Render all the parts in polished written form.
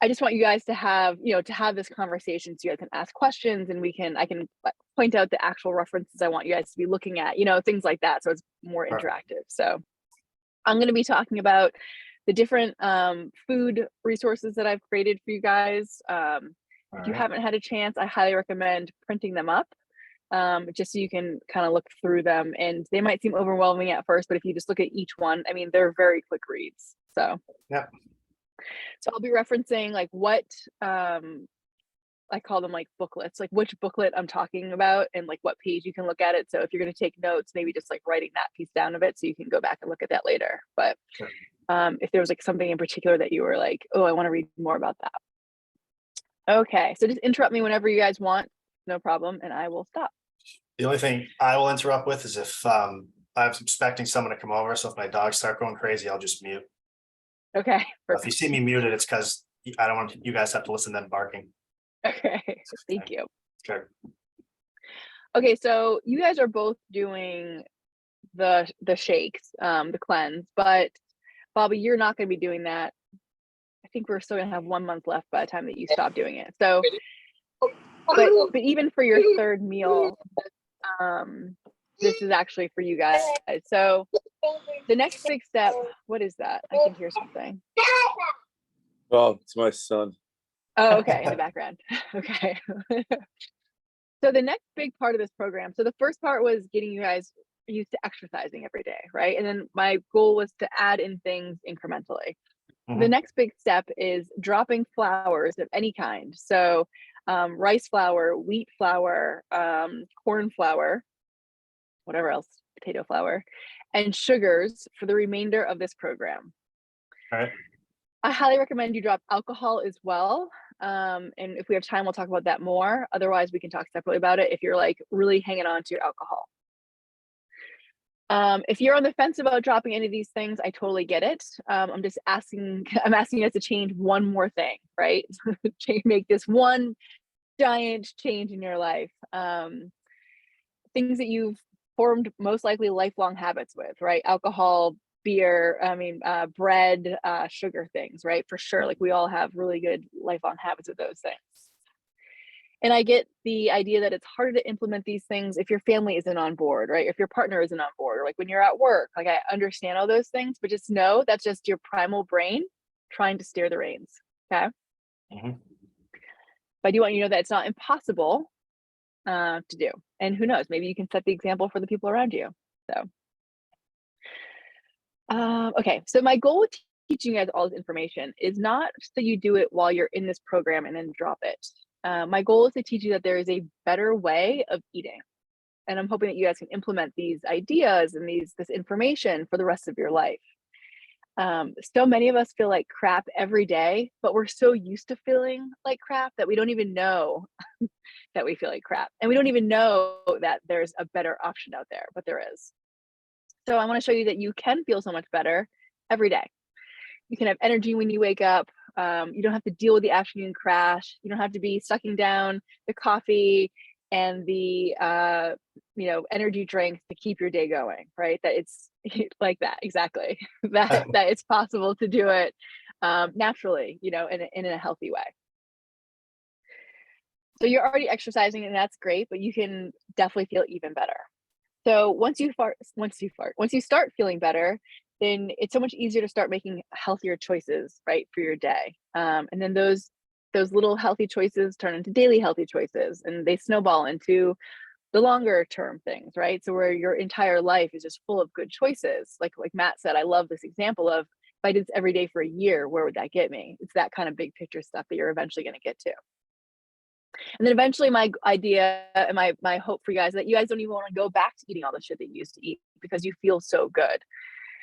I just want you guys to have, to have this conversation so you guys can ask questions and I can point out the actual references I want you guys to be looking at, things like that. So it's more Perfect. interactive. So I'm going to be talking about the different food resources that I've created for you guys. All If you right. haven't had a chance, I highly recommend printing them up, just so you can kind of look through them. And they might seem overwhelming at first, but if you just look at each one, I mean, they're very quick reads. Yeah. So I'll be referencing like what I call them like booklets, like which booklet I'm talking about and like what page you can look at it. So if you're going to take notes, maybe just like writing that piece down of it so you can go back and look at that later. But Sure. if there was like something in particular that you were like, oh, I want to read more about that. Okay, so just interrupt me whenever you guys want, no problem, and I will stop. The only thing I will interrupt with is if I'm expecting someone to come over. So if my dogs start going crazy, I'll just mute. Okay, If you perfect. see me muted, it's because I don't want you guys to have to listen to them barking. Okay, thank you. Sure. Okay, so you guys are both doing the shakes, the cleanse, but Bobby, you're not going to be doing that. I think we're still going to have 1 month left by the time that you stop doing it. So, but even for your third meal, this is actually for you guys. So the next big step, what is that? I can hear something. Oh, it's my son. Oh, okay, in the background. Okay. So the next big part of this program, so the first part was getting you guys used to exercising every day, right? And then my goal was to add in things incrementally. The next big step is dropping flours of any kind. So rice flour, wheat flour, corn flour, whatever else, potato flour, and sugars for the remainder of this program. All right. I highly recommend you drop alcohol as well. And if we have time, we'll talk about that more. Otherwise, we can talk separately about it if you're like really hanging on to your alcohol. If you're on the fence about dropping any of these things, I totally get it. I'm asking you guys to change one more thing, right? Make this one giant change in your life. Things that you've formed most likely lifelong habits with, right? Alcohol, beer, bread, sugar things, right? For sure. Like we all have really good lifelong habits with those things. And I get the idea that it's harder to implement these things if your family isn't on board, right? If your partner isn't on board, or like when you're at work, like I understand all those things, but just know that's just your primal brain trying to steer the reins. Okay. Mhm. But I do want you to know that it's not impossible to do. And who knows, maybe you can set the example for the people around you. So, okay. So my goal with teaching you guys all this information is not so you do it while you're in this program and then drop it. My goal is to teach you that there is a better way of eating. And I'm hoping that you guys can implement these ideas and this information for the rest of your life. So many of us feel like crap every day, but we're so used to feeling like crap that we don't even know that we feel like crap. And we don't even know that there's a better option out there, but there is. So I want to show you that you can feel so much better every day. You can have energy when you wake up. You don't have to deal with the afternoon crash. You don't have to be sucking down the coffee and the energy drinks to keep your day going, right? That it's like that, exactly. that it's possible to do it naturally, in a healthy way. So you're already exercising and that's great, but you can definitely feel even better. So once you start feeling better, then it's so much easier to start making healthier choices, right, for your day. And then those little healthy choices turn into daily healthy choices, and they snowball into the longer term things, right? So where your entire life is just full of good choices. Like Matt said, I love this example of if I did this every day for a year, where would that get me? It's that kind of big picture stuff that you're eventually going to get to. And then eventually my idea and my hope for you guys is that you guys don't even want to go back to eating all the shit that you used to eat because you feel so good.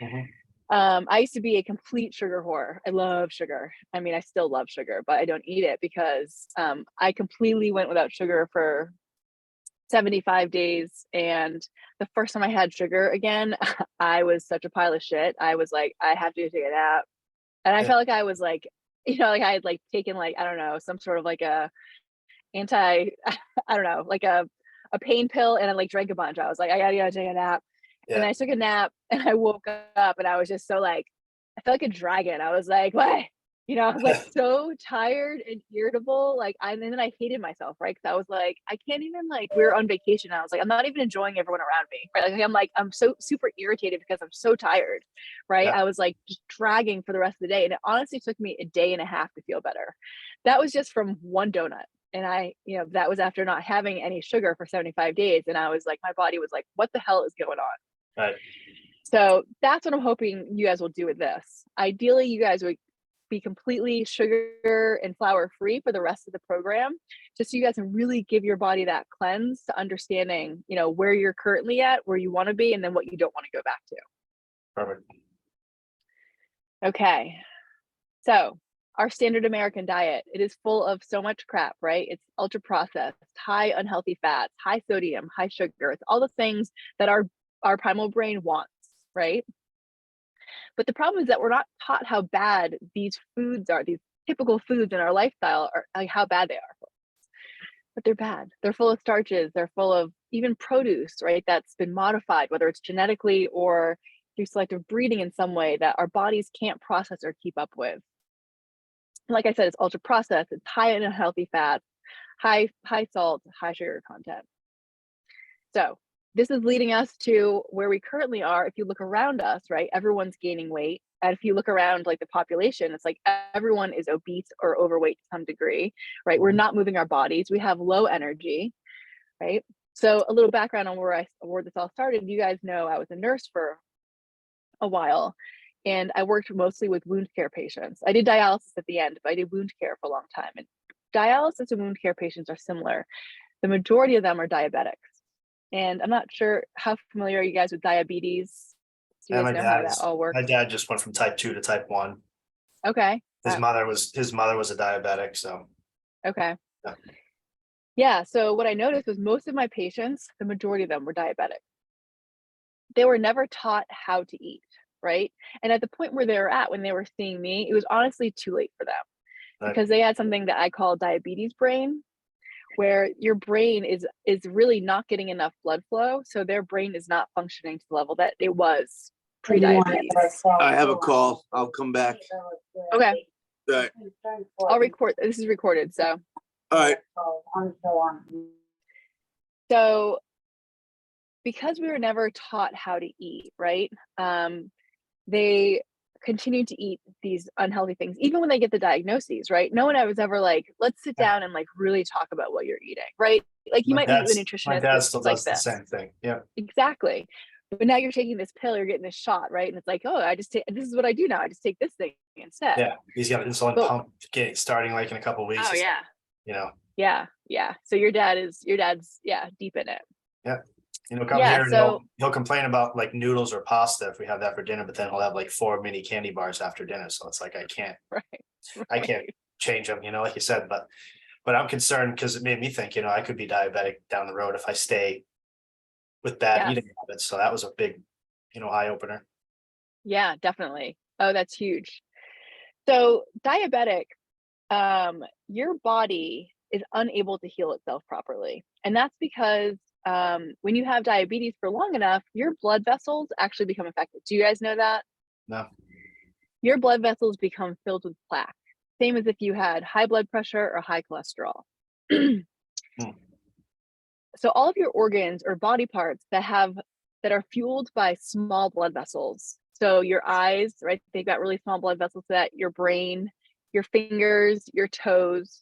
Mhm. I used to be a complete sugar whore. I love sugar. I mean, I still love sugar, but I don't eat it because I completely went without sugar for 75 days. And the first time I had sugar again, I was such a pile of shit. I was like, I have to take a nap. And I Yeah. felt like I was like, like I had like taken like, I don't know, some sort of like a I don't know, like a pain pill, and I like drank a bunch. I was like, I gotta take a nap. And Yeah. I took a nap and I woke up and I was just so like, I felt like a dragon. I was like, what? You know, I was like so tired and irritable. Like, and then I hated myself, right? Because I was like, I can't even like. We were on vacation. I was like, I'm not even enjoying everyone around me, right? I'm so super irritated because I'm so tired, right? Yeah. I was like just dragging for the rest of the day, and it honestly took me a day and a half to feel better. That was just from one donut, and that was after not having any sugar for 75 days, and I was like, my body was like, what the hell is going on? Right. So that's what I'm hoping you guys will do with this. Ideally, you guys would be completely sugar and flour free for the rest of the program, just so you guys can really give your body that cleanse to understanding, where you're currently at, where you want to be, and then what you don't want to go back to. Perfect. Okay. So our standard American diet, it is full of so much crap, right? It's ultra processed, high unhealthy fats, high sodium, high sugar. It's all the things that our primal brain wants, right? But the problem is that we're not taught how bad these foods are, these typical foods in our lifestyle are, like how bad they are. But they're bad. They're full of starches. They're full of even produce, right? That's been modified, whether it's genetically or through selective breeding in some way that our bodies can't process or keep up with. Like I said, it's ultra processed. It's high in unhealthy fats, high salt, high sugar content. So this is leading us to where we currently are. If you look around us, right, everyone's gaining weight. And if you look around like the population, it's like everyone is obese or overweight to some degree, right? We're not moving our bodies. We have low energy, right? So a little background on where this all started. You guys know I was a nurse for a while, and I worked mostly with wound care patients. I did dialysis at the end, but I did wound care for a long time. And dialysis and wound care patients are similar. The majority of them are diabetics. And I'm not sure how familiar are you guys with diabetes? Do you And guys know how that all works? my dad just went from type 2 to type 1. Okay. His mother was a diabetic, so Okay. yeah. Yeah. So what I noticed was most of my patients, the majority of them were diabetic. They were never taught how to eat, right? And at the point where they were at when they were seeing me, it was honestly too late for them Right. because they had something that I call diabetes brain, where your brain is really not getting enough blood flow, so their brain is not functioning to the level that it was pre-diabetes. I have a call. I'll come back. Okay. All right. I'll record. This is recorded, so. All right. So because we were never taught how to eat, right? They continue to eat these unhealthy things, even when they get the diagnoses, right? No one was ever like, let's sit down and like really talk about what you're eating, right? Like you might meet with a My nutritionist dad still like does the this. same thing. Yeah. Exactly. But now you're taking this pill, you're getting this shot, right? And it's like, oh, this is what I do now. I just take this thing instead. Yeah. He's got an insulin pump starting like in a couple of weeks. Oh yeah. Yeah. So your dad's deep in it. Yeah. Come Yeah, here and so he'll complain about like noodles or pasta if we have that for dinner, but then he'll have like 4 mini candy bars after dinner. So it's like I can't right. change them, like you said, but I'm concerned because it made me think, I could be diabetic down the road if I stay with bad eating habits. So that was a big, eye opener. Yeah, definitely. Oh, that's huge. So diabetic, your body is unable to heal itself properly. And that's because when you have diabetes for long enough, your blood vessels actually become affected. Do you guys know that? No. Your blood vessels become filled with plaque. Same as if you had high blood pressure or high cholesterol. So all of your organs or body parts that are fueled by small blood vessels. So your eyes, right? They've got really small blood vessels so that your brain, your fingers, your toes,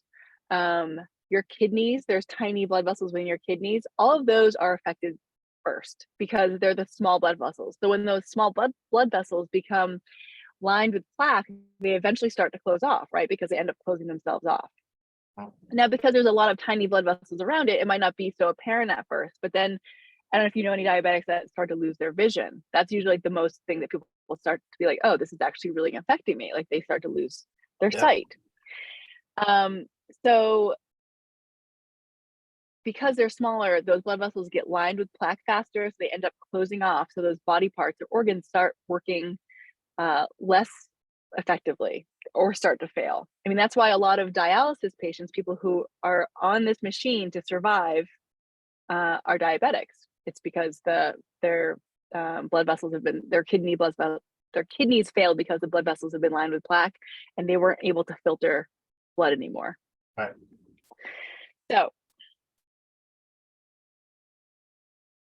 your kidneys, there's tiny blood vessels in your kidneys. All of those are affected first because they're the small blood vessels. So when those small blood vessels become lined with plaque, they eventually start to close off, right? Because they end up closing themselves off. Now, because there's a lot of tiny blood vessels around it, it might not be so apparent at first, but then I don't know if you know any diabetics that start to lose their vision. That's usually like the most thing that people will start to be like, oh, this is actually really affecting me. Like they start to lose their sight. So because they're smaller, those blood vessels get lined with plaque faster, so they end up closing off. So those body parts or organs start working less effectively or start to fail. I mean, that's why a lot of dialysis patients, people who are on this machine to survive, are diabetics. It's because their blood vessels their kidney blood their kidneys failed because the blood vessels have been lined with plaque and they weren't able to filter blood anymore. Right. So,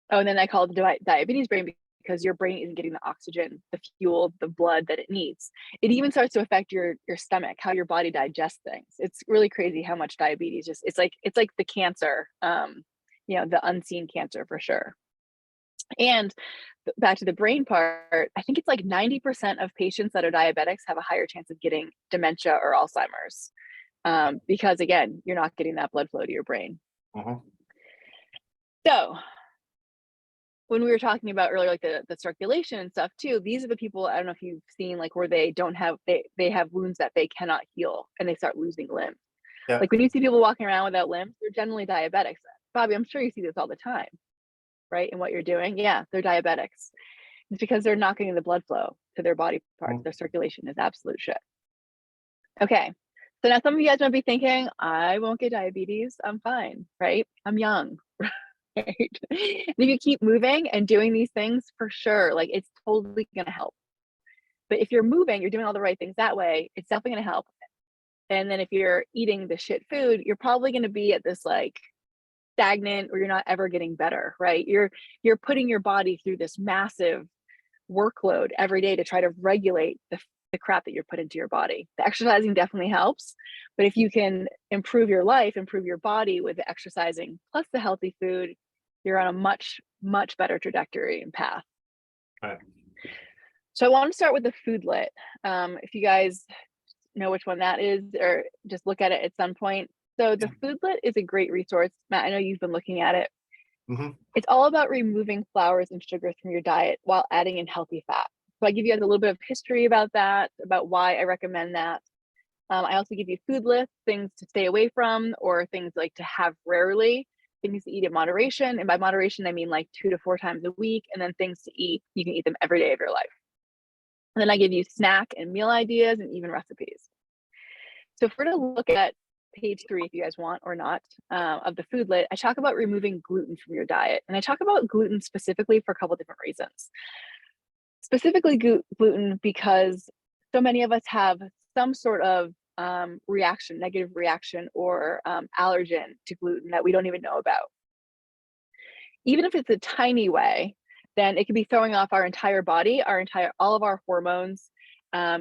and then I call it the diabetes brain because your brain isn't getting the oxygen, the fuel, the blood that it needs. It even starts to affect your stomach, how your body digests things. It's really crazy how much diabetes it's like the cancer, the unseen cancer for sure. And back to the brain part, I think it's like 90% of patients that are diabetics have a higher chance of getting dementia or Alzheimer's, because again, you're not getting that blood flow to your brain. So when we were talking about earlier, like the circulation and stuff too, these are the people, I don't know if you've seen, like where they have wounds that they cannot heal and they start losing limbs. Yeah. Like when you see people walking around without limbs, they're generally diabetics. Bobby, I'm sure you see this all the time, right? In what you're doing. Yeah, they're diabetics. It's because they're not getting the blood flow to their body parts. Their circulation is absolute shit. Okay. So now some of you guys might be thinking, I won't get diabetes. I'm fine, right? I'm young. Right? And if you keep moving and doing these things, for sure, like it's totally gonna help. But if you're moving, you're doing all the right things that way, it's definitely gonna help. And then if you're eating the shit food, you're probably gonna be at this like stagnant, or you're not ever getting better, right? You're putting your body through this massive workload every day to try to regulate the crap that you're put into your body. The exercising definitely helps, but if you can improve your life, improve your body with the exercising plus the healthy food, you're on a much, much better trajectory and path. Right. So I want to start with the foodlet. If you guys know which one that is, or just look at it at some point. So the foodlet is a great resource. Matt, I know you've been looking at it. It's all about removing flours and sugars from your diet while adding in healthy fat. So I give you guys a little bit of history about that, about why I recommend that. I also give you food lists, things to stay away from, or things like to have rarely, things to eat in moderation. And by moderation, I mean like 2 to 4 times a week, and then things to eat, you can eat them every day of your life. And then I give you snack and meal ideas and even recipes. So if we're to look at page 3, if you guys want or not, of the foodlet, I talk about removing gluten from your diet. And I talk about gluten specifically for a couple different reasons. Specifically gluten because so many of us have some sort of negative reaction or allergen to gluten that we don't even know about. Even if it's a tiny way, then it could be throwing off our entire body, all of our hormones,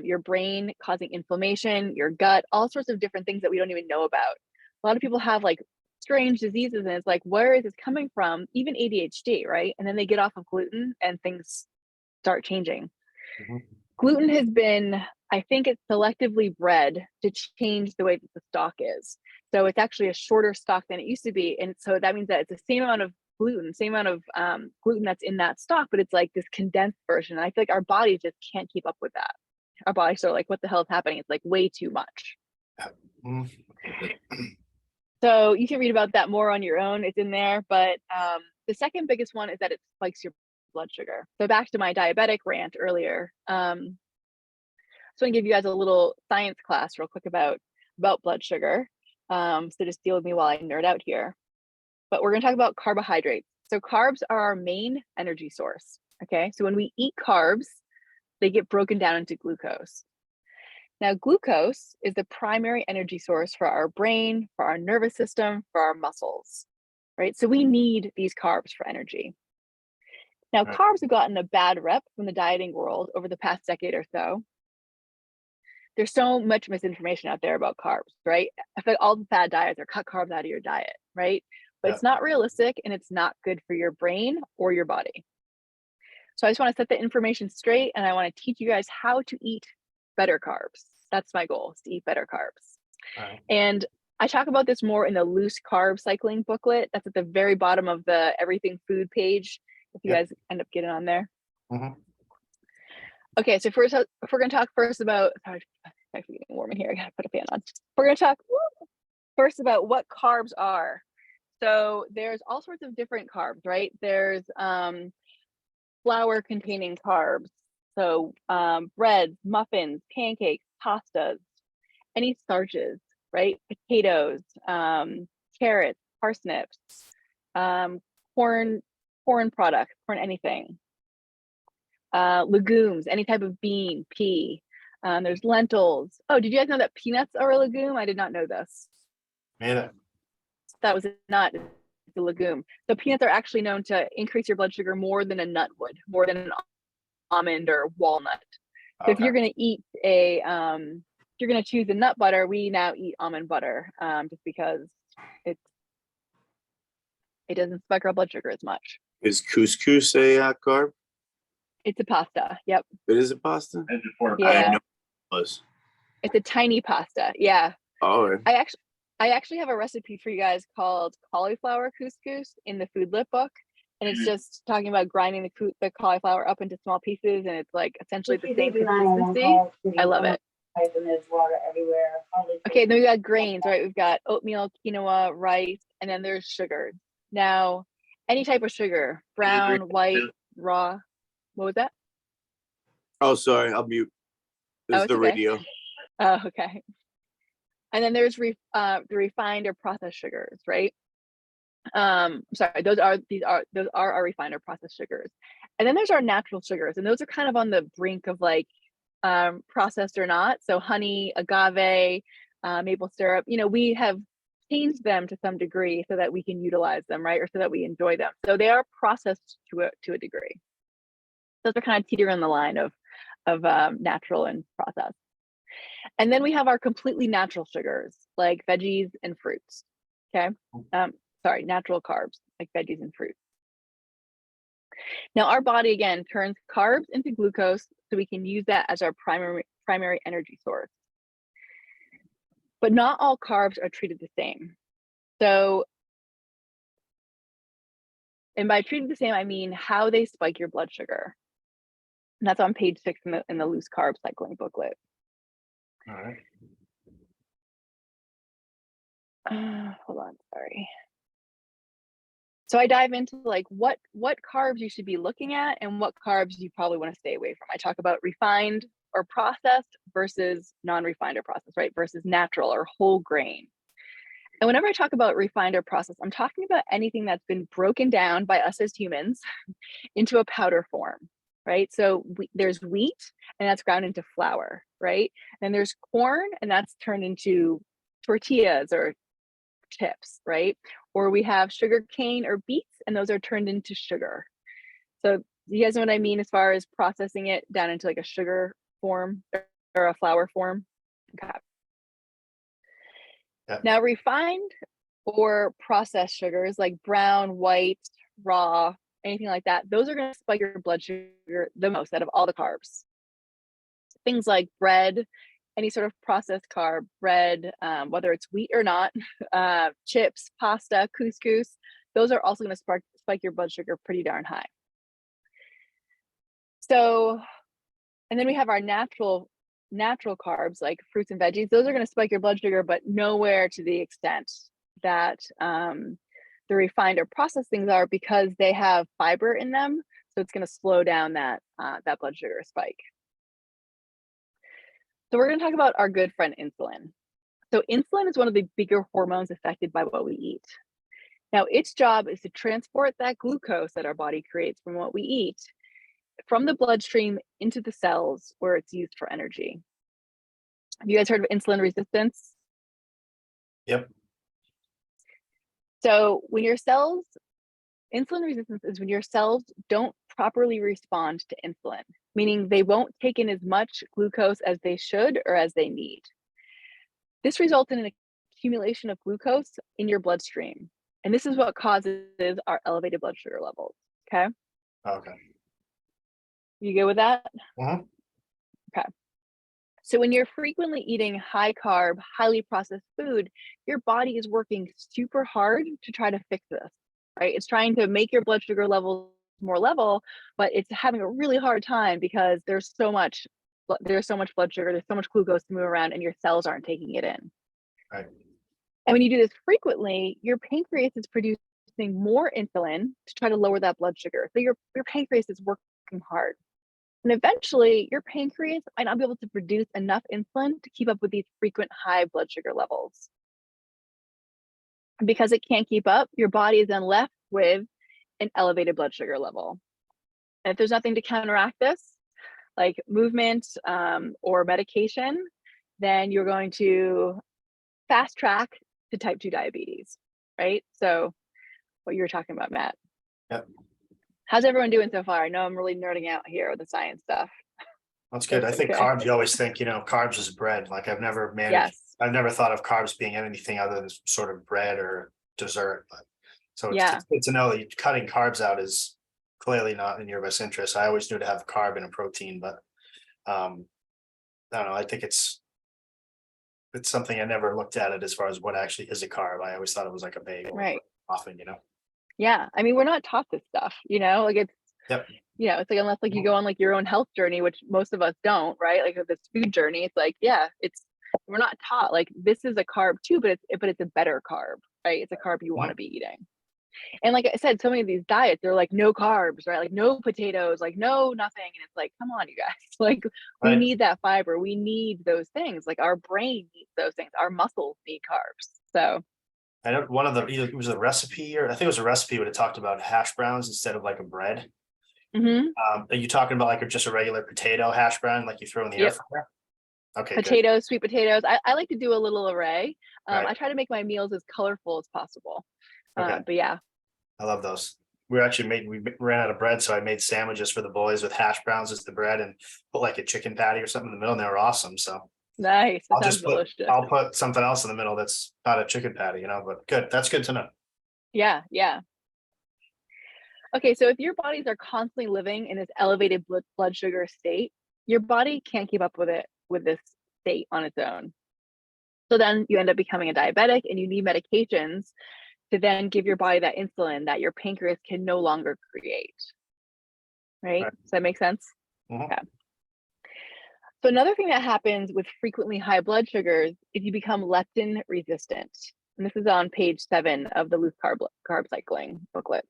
your brain, causing inflammation, your gut, all sorts of different things that we don't even know about. A lot of people have like strange diseases and it's like, where is this coming from? Even ADHD, right? And then they get off of gluten and things start changing. Gluten has been, I think it's selectively bred to change the way that the stalk is. So it's actually a shorter stalk than it used to be. And so that means that it's the same amount of gluten, same amount of gluten that's in that stalk, but it's like this condensed version. And I feel like our bodies just can't keep up with that. Our bodies are like, what the hell is happening? It's like way too much. So you can read about that more on your own. It's in there. But the second biggest one is that it spikes your blood sugar. So back to my diabetic rant earlier. So I'm gonna give you guys a little science class real quick about blood sugar. So just deal with me while I nerd out here. But we're gonna talk about carbohydrates. So carbs are our main energy source. Okay, so when we eat carbs, they get broken down into glucose. Now, glucose is the primary energy source for our brain, for our nervous system, for our muscles, right? So we need these carbs for energy. Now, carbs have gotten a bad rep from the dieting world over the past decade or so. There's so much misinformation out there about carbs, right? I feel like all the fad diets are cut carbs out of your diet, right? But it's not realistic and it's not good for your brain or your body. So I just want to set the information straight and I want to teach you guys how to eat better carbs. That's my goal, is to eat better carbs. And I talk about this more in the loose carb cycling booklet. That's at the very bottom of the everything food page, if you guys end up getting on there. Okay, so first, if we're going to talk first about, sorry, it's actually getting warm in here. I got to put a fan on. We're going to talk first about what carbs are. So there's all sorts of different carbs, right? There's flour containing carbs. So breads, muffins, pancakes, pastas, any starches, right? Potatoes, carrots, parsnips, corn products, corn anything. Legumes, any type of bean, pea. There's lentils. Oh, did you guys know that peanuts are a legume? I did not know this. Made it. That was not a legume. So peanuts are actually known to increase your blood sugar more than a nut would, more than an almond or walnut. So if you're going to eat if you're going to choose a nut butter, we now eat almond butter, just because it doesn't spike our blood sugar as much. Is couscous a carb? It's a pasta. Yep. It is a pasta? Yeah. I didn't know it was. It's a tiny pasta. Yeah. All right. I actually have a recipe for you guys called cauliflower couscous in the food lit book. And it's just talking about grinding the cauliflower up into small pieces, and it's like essentially the same consistency. I love it. There's water everywhere. Okay, then we got grains, right? We've got oatmeal, quinoa, rice, and then there's sugar. Now, any type of sugar, brown, white, raw. What was that? Oh, sorry. I'll mute. This is the okay. radio. Oh, okay. And then there's the refined or processed sugars, right? Sorry, those are our refined or processed sugars. And then there's our natural sugars, and those are kind of on the brink of like processed or not. So honey, agave, maple syrup, we have changed them to some degree so that we can utilize them, right? Or so that we enjoy them. So they are processed to a degree. Those are kind of teetering on the line of natural and processed. And then we have our completely natural sugars like veggies and fruits. Okay. Sorry, natural carbs like veggies and fruits. Now our body again turns carbs into glucose so we can use that as our primary energy source. But not all carbs are treated the same. So, and by treated the same, I mean how they spike your blood sugar. And that's on page 6 in the loose carb cycling booklet. All right. Hold on, sorry. So I dive into like what carbs you should be looking at and what carbs you probably want to stay away from. I talk about refined or processed versus non-refined or processed, right? Versus natural or whole grain. And whenever I talk about refined or processed, I'm talking about anything that's been broken down by us as humans into a powder form, right? So there's wheat and that's ground into flour, right? And there's corn and that's turned into tortillas or chips, right? Or we have sugar cane or beets and those are turned into sugar. So you guys know what I mean as far as processing it down into like a sugar form or a flour form? Okay. Yeah. Now refined or processed sugars like brown, white, raw, anything like that, those are going to spike your blood sugar the most out of all the carbs. Things like bread, any sort of processed carb, bread, whether it's wheat or not, chips, pasta, couscous, those are also going to spike your blood sugar pretty darn high. So, and then we have our natural carbs like fruits and veggies. Those are going to spike your blood sugar, but nowhere to the extent that the refined or processed things are, because they have fiber in them. So it's going to slow down that blood sugar spike. So we're going to talk about our good friend insulin. So insulin is one of the bigger hormones affected by what we eat. Now its job is to transport that glucose that our body creates from what we eat from the bloodstream into the cells where it's used for energy. Have you guys heard of insulin resistance? Yep. So when insulin resistance is when your cells don't properly respond to insulin, meaning they won't take in as much glucose as they should or as they need. This results in an accumulation of glucose in your bloodstream. And this is what causes our elevated blood sugar levels, okay? Okay. You good with that? Mhm. Okay. So when you're frequently eating high carb, highly processed food, your body is working super hard to try to fix this, right? It's trying to make your blood sugar levels more level, but it's having a really hard time because there's so much blood sugar, there's so much glucose to move around and your cells aren't taking it in. Right. And when you do this frequently, your pancreas is producing more insulin to try to lower that blood sugar. So your pancreas is working hard. And eventually your pancreas might not be able to produce enough insulin to keep up with these frequent high blood sugar levels. And because it can't keep up, your body is then left with an elevated blood sugar level. And if there's nothing to counteract this, like movement or medication, then you're going to fast track to type 2 diabetes, right? So what you were talking about, Matt. Yep. How's everyone doing so far? I know I'm really nerding out here with the science stuff. That's good. I think Okay. carbs, you always think, carbs is bread. Like I've never thought of carbs being anything other than sort of bread or dessert. But so it's good to know that cutting carbs out is clearly not in your best interest. I always knew to have a carb and a protein, but I don't know. I think it's something I never looked at it as far as what actually is a carb. I always thought it was like a bagel, right? Often, Yeah, I mean, we're not taught this stuff, like it's, Yep. It's like, unless like you go on like your own health journey, which most of us don't, right? Like this food journey, it's like, we're not taught like this is a carb too, but it's a better carb, right? It's a carb you want to be eating. And like I said, so many of these diets, they're like no carbs, right? Like no potatoes, like no nothing. And it's like, come on, you guys, like we need that fiber. We need those things. Like our brain needs those things. Our muscles need carbs. So I know it was a recipe, or I think it was a recipe where it talked about hash browns instead of like a bread. Are you talking about like just a regular potato hash brown, like you throw in the air fryer? Okay, potatoes, sweet potatoes. I like to do a little array. Right. I try to make my meals as colorful as possible. Okay. But yeah. I love those. We ran out of bread, so I made sandwiches for the boys with hash browns as the bread and put like a chicken patty or something in the middle, and they were awesome. So nice. That sounds delicious. I'll put something else in the middle that's not a chicken patty, but good. That's good to know. Yeah. Okay, so if your bodies are constantly living in this elevated blood sugar state, your body can't keep up with this state on its own. So then you end up becoming a diabetic and you need medications to then give your body that insulin that your pancreas can no longer create. Right? Does that make sense? Okay. So another thing that happens with frequently high blood sugars is you become leptin resistant. And this is on page 7 of the loose carb cycling booklet.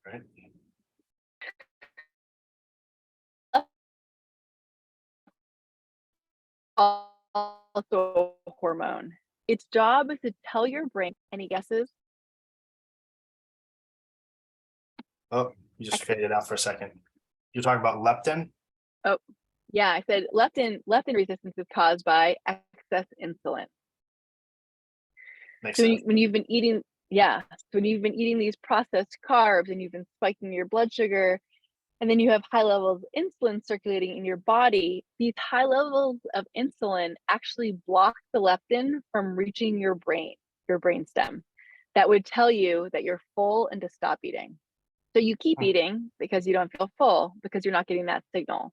Right. Also a hormone. Its job is to tell your brain. Any guesses? Oh, you just faded out for a second. You're talking about leptin? Oh, yeah, I said leptin resistance is caused by excess insulin. Makes So sense. when you've been eating these processed carbs and you've been spiking your blood sugar, and then you have high levels of insulin circulating in your body, these high levels of insulin actually block the leptin from reaching your brain stem. That would tell you that you're full and to stop eating. So you keep eating because you don't feel full because you're not getting that signal.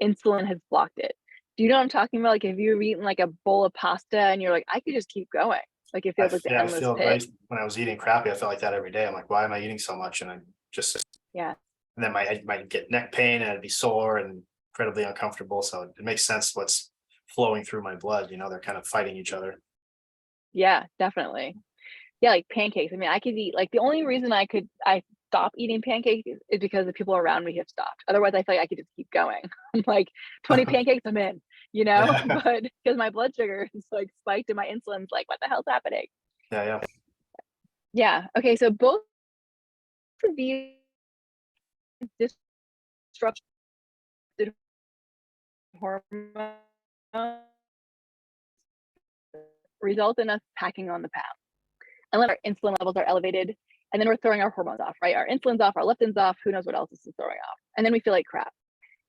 Insulin has blocked it. Do you know what I'm talking about? Like, have you ever eaten like a bowl of pasta and you're like, I could just keep going? Like it feels like the endless pit. When I was eating crappy, I felt like that every day. I'm like, why am I eating so much? And I just and then I might get neck pain and I'd be sore and incredibly uncomfortable. So it makes sense what's flowing through my blood. They're kind of fighting each other. Yeah, definitely. Yeah, like pancakes. I mean, I could eat like the only reason I stop eating pancakes is because the people around me have stopped. Otherwise, I feel like I could just keep going. I'm like 20 pancakes, I'm in, Yeah. but because my blood sugar is like spiked and my insulin's like, what the hell's happening? Yeah. Okay. So both of these disrupted hormones result in us packing on the pound. Unless our insulin levels are elevated, and then we're throwing our hormones off, right? Our insulin's off, our leptin's off, who knows what else is throwing off. And then we feel like crap.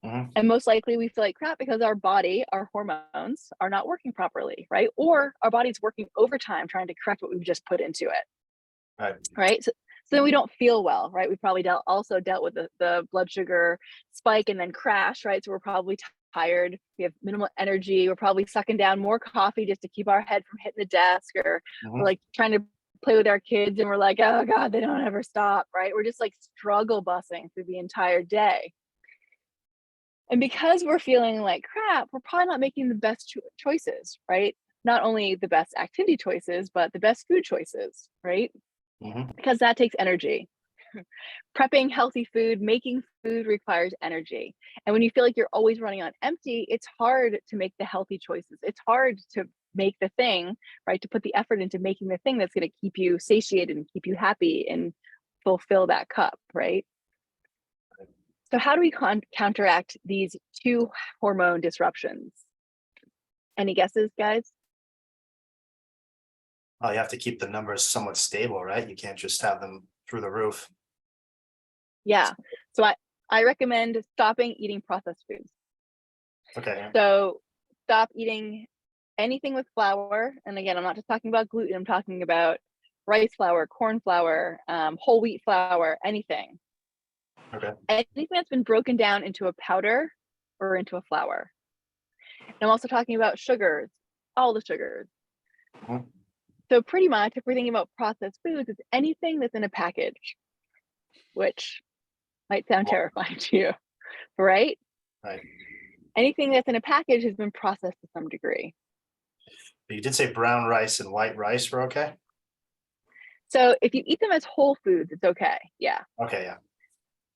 And most likely we feel like crap because our body, our hormones are not working properly, right? Or our body's working overtime trying to correct what we've just put into it. Right. So then we don't feel well, right? We probably also dealt with the blood sugar spike and then crash, right? So we're probably tired. We have minimal energy. We're probably sucking down more coffee just to keep our head from hitting the desk, or we're like trying to play with our kids and we're like, oh God, they don't ever stop, right? We're just like struggle bussing through the entire day. And because we're feeling like crap, we're probably not making the best choices, right? Not only the best activity choices, but the best food choices, right? Because that takes energy. Prepping healthy food, making food requires energy. And when you feel like you're always running on empty, it's hard to make the healthy choices. It's hard to make the thing, right? To put the effort into making the thing that's going to keep you satiated and keep you happy and fulfill that cup, right? So how do we counteract these two hormone disruptions? Any guesses, guys? Oh, you have to keep the numbers somewhat stable, right? You can't just have them through the roof. Yeah. So I recommend stopping eating processed foods. Okay. So stop eating anything with flour. And again, I'm not just talking about gluten. I'm talking about rice flour, corn flour, whole wheat flour, anything. Okay. Anything that's been broken down into a powder or into a flour. And I'm also talking about sugars, all the sugars. Mhm. So pretty much if we're thinking about processed foods, it's anything that's in a package, which might sound terrifying to you, right? Right. Anything that's in a package has been processed to some degree. But you did say brown rice and white rice were okay? So if you eat them as whole foods, it's okay. Yeah. Okay, yeah.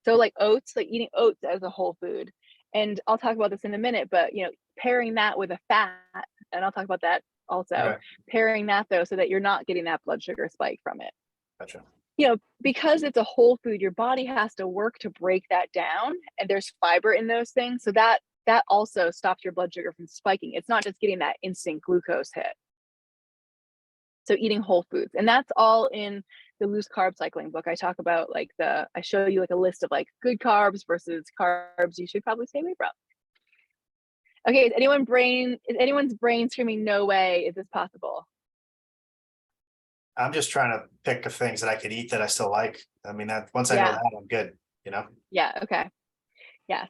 So like oats, like eating oats as a whole food. And I'll talk about this in a minute, but pairing that with a fat, and I'll talk about that also, Okay. pairing that though, so that you're not getting that blood sugar spike from it. Gotcha. Because it's a whole food, your body has to work to break that down, and there's fiber in those things. So that also stops your blood sugar from spiking. It's not just getting that instant glucose hit. So eating whole foods, and that's all in the loose carb cycling book. I talk about I show you like a list of like good carbs versus carbs you should probably stay away from. Okay, is anyone's brain screaming, no way, is this possible? I'm just trying to pick of things that I could eat that I still like. I mean, once I know that, I'm good, Yeah, okay. Yeah.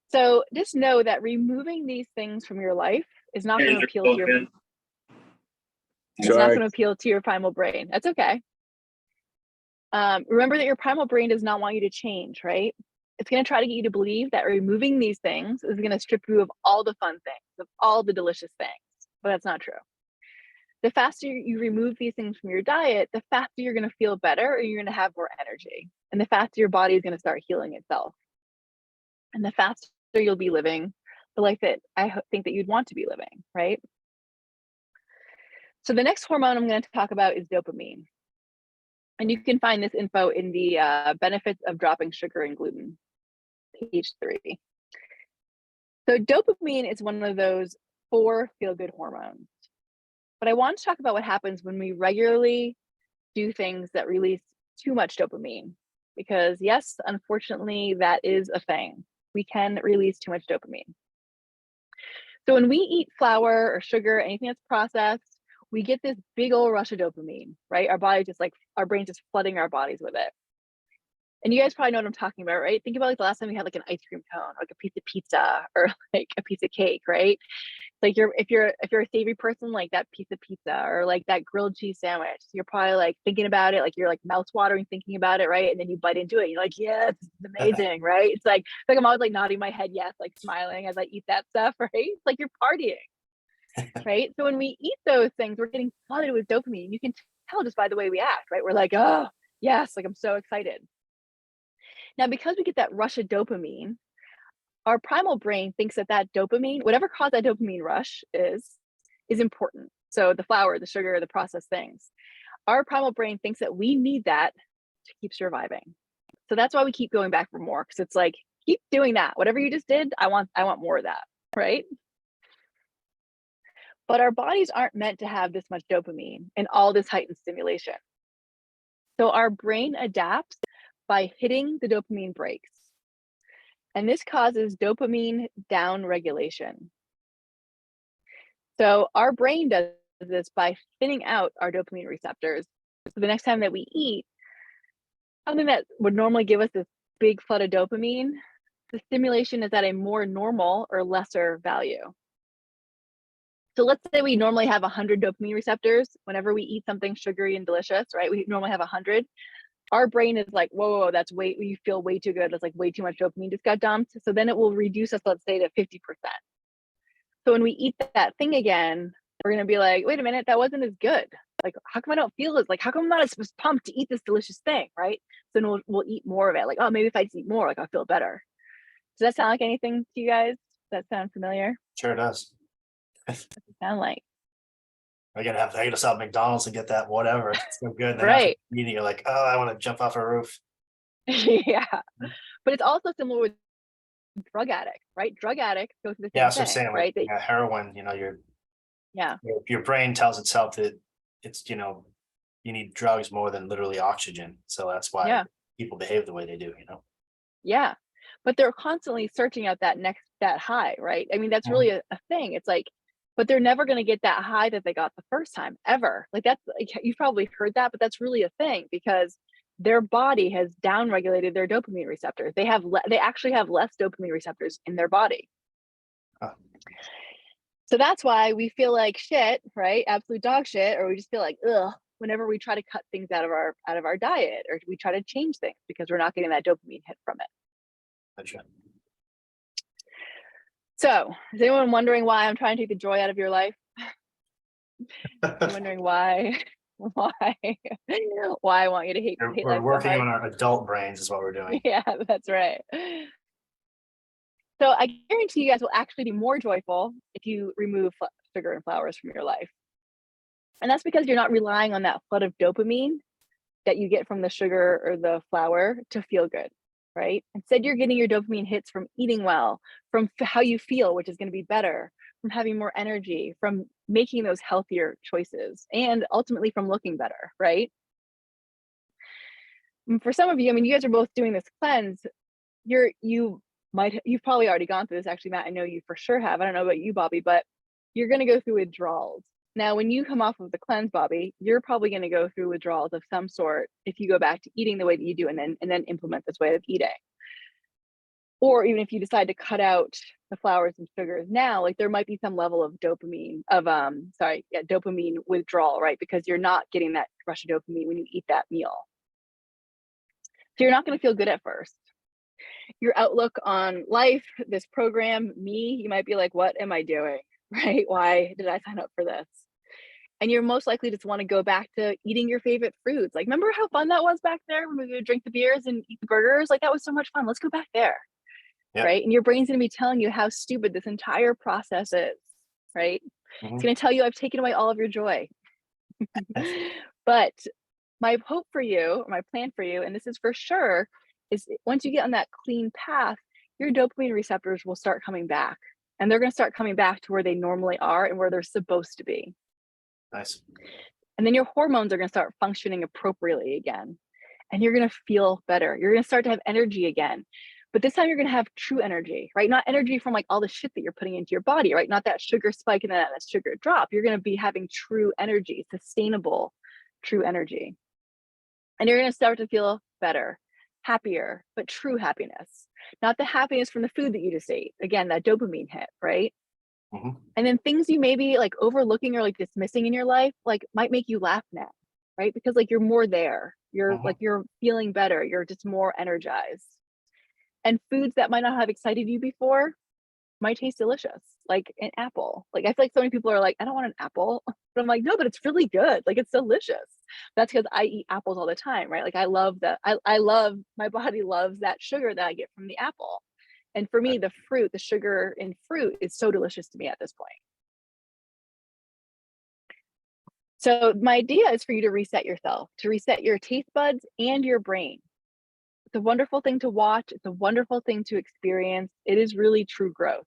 So just know that removing these things from your life is not going to appeal to your it's not going to appeal to your primal brain. That's okay. Remember that your primal brain does not want you to change, right? It's going to try to get you to believe that removing these things is going to strip you of all the fun things, of all the delicious things, but that's not true. The faster you remove these things from your diet, the faster you're going to feel better, and you're going to have more energy, and the faster your body is going to start healing itself, and the faster you'll be living the life that I think that you'd want to be living, right? So the next hormone I'm going to talk about is dopamine. And you can find this info in the benefits of dropping sugar and gluten, page 3. So dopamine is one of those 4 feel-good hormones. But I want to talk about what happens when we regularly do things that release too much dopamine. Because yes, unfortunately, that is a thing. We can release too much dopamine. So when we eat flour or sugar, anything that's processed, we get this big old rush of dopamine, right? Our brain's just flooding our bodies with it. And you guys probably know what I'm talking about, right? Think about the last time we had like an ice cream cone, like a piece of pizza or like a piece of cake, right? Like if you're a savory person, like that piece of pizza or like that grilled cheese sandwich, you're probably like thinking about it, like you're like mouth watering thinking about it, right? And then you bite into it and you're like, yeah, this is amazing, right? It's like I'm always like nodding my head yes, like smiling as I eat that stuff, right? It's like you're partying. Right? So when we eat those things, we're getting flooded with dopamine. You can tell just by the way we act, right? We're like, oh, yes, like I'm so excited. Now, because we get that rush of dopamine, our primal brain thinks that dopamine, whatever caused that dopamine rush is important. So the flour, the sugar, the processed things. Our primal brain thinks that we need that to keep surviving. So that's why we keep going back for more, because it's like, keep doing that. Whatever you just did, I want more of that, right? But our bodies aren't meant to have this much dopamine and all this heightened stimulation. So our brain adapts by hitting the dopamine brakes. And this causes dopamine downregulation. So our brain does this by thinning out our dopamine receptors. So the next time that we eat, something that would normally give us this big flood of dopamine, the stimulation is at a more normal or lesser value. So let's say we normally have 100 dopamine receptors whenever we eat something sugary and delicious, right? We normally have 100. Our brain is like, whoa, that's you feel way too good. That's like way too much dopamine just got dumped. So then it will reduce us, let's say, to 50%. So when we eat that thing again, we're going to be like, wait a minute, that wasn't as good. Like, how come I don't feel as how come I'm not as pumped to eat this delicious thing, right? So then we'll eat more of it. Like, oh, maybe if I just eat more, like I'll feel better. Does that sound like anything to you guys? Does that sound familiar? Sure does. What's it sound like? I gotta stop at McDonald's and get that whatever. It's so good. Then after Right. eating, you're like, oh, I want to jump off a roof. Yeah. But it's also similar with drug addicts, right? Drug addicts go through the Yeah, same so thing, saying like right? They, heroin, yeah. your brain tells itself that it's, you need drugs more than literally oxygen. So that's why Yeah. people behave the way they do, Yeah. But they're constantly searching out that high, right? I mean, that's really a thing. It's like, but they're never going to get that high that they got the first time ever. Like that's like, you've probably heard that, but that's really a thing because their body has downregulated their dopamine receptors. They actually have less dopamine receptors in their body. Huh. So that's why we feel like shit, right? Absolute dog shit, or we just feel like ugh whenever we try to cut things out of our diet, or we try to change things because we're not getting that dopamine hit from it. Gotcha. So, is anyone wondering why I'm trying to take the joy out of your life? Wondering why I want you to hate We're life so working hard? on our adult brains is what we're doing. Yeah, that's right. So I guarantee you guys will actually be more joyful if you remove sugar and flowers from your life. And that's because you're not relying on that flood of dopamine that you get from the sugar or the flour to feel good, right? Instead, you're getting your dopamine hits from eating well, from how you feel, which is going to be better, from having more energy, from making those healthier choices, and ultimately from looking better, right? And for some of you, I mean, you guys are both doing this cleanse. You've probably already gone through this. Actually, Matt, I know you for sure have. I don't know about you, Bobby, but you're going to go through withdrawals. Now, when you come off of the cleanse, Bobby, you're probably going to go through withdrawals of some sort if you go back to eating the way that you do and then implement this way of eating. Or even if you decide to cut out the flours and sugars now, like there might be some level of dopamine withdrawal, right? Because you're not getting that rush of dopamine when you eat that meal. So you're not going to feel good at first. Your outlook on life, this program, you might be like, what am I doing? Right? Why did I sign up for this? And you're most likely just want to go back to eating your favorite foods. Like, remember how fun that was back there when we would drink the beers and eat the burgers? Like, that was so much fun. Let's go back there. Yep. Right? And your brain's going to be telling you how stupid this entire process is, right? It's going to tell you, I've taken away all of your joy. But my hope for you, or my plan for you, and this is for sure, is once you get on that clean path, your dopamine receptors will start coming back. And they're going to start coming back to where they normally are and where they're supposed to be. Nice. And then your hormones are going to start functioning appropriately again. And you're going to feel better. You're going to start to have energy again. But this time you're going to have true energy, right? Not energy from like all the shit that you're putting into your body, right? Not that sugar spike and then that sugar drop. You're going to be having true energy, sustainable, true energy. And you're going to start to feel better, happier, but true happiness. Not the happiness from the food that you just ate. Again, that dopamine hit, right? And then things you may be like overlooking or like dismissing in your life, like might make you laugh now, right? Because like you're more there. You're like, you're feeling better. You're just more energized. And foods that might not have excited you before might taste delicious, like an apple. Like I feel like so many people are like, I don't want an apple. But I'm like, no, but it's really good. Like it's delicious. That's because I eat apples all the time, right? Like I love that. I love, my body loves that sugar that I get from the apple. And for me, the sugar in fruit is so delicious to me at this point. So my idea is for you to reset yourself, to reset your taste buds and your brain. It's a wonderful thing to watch. It's a wonderful thing to experience. It is really true growth.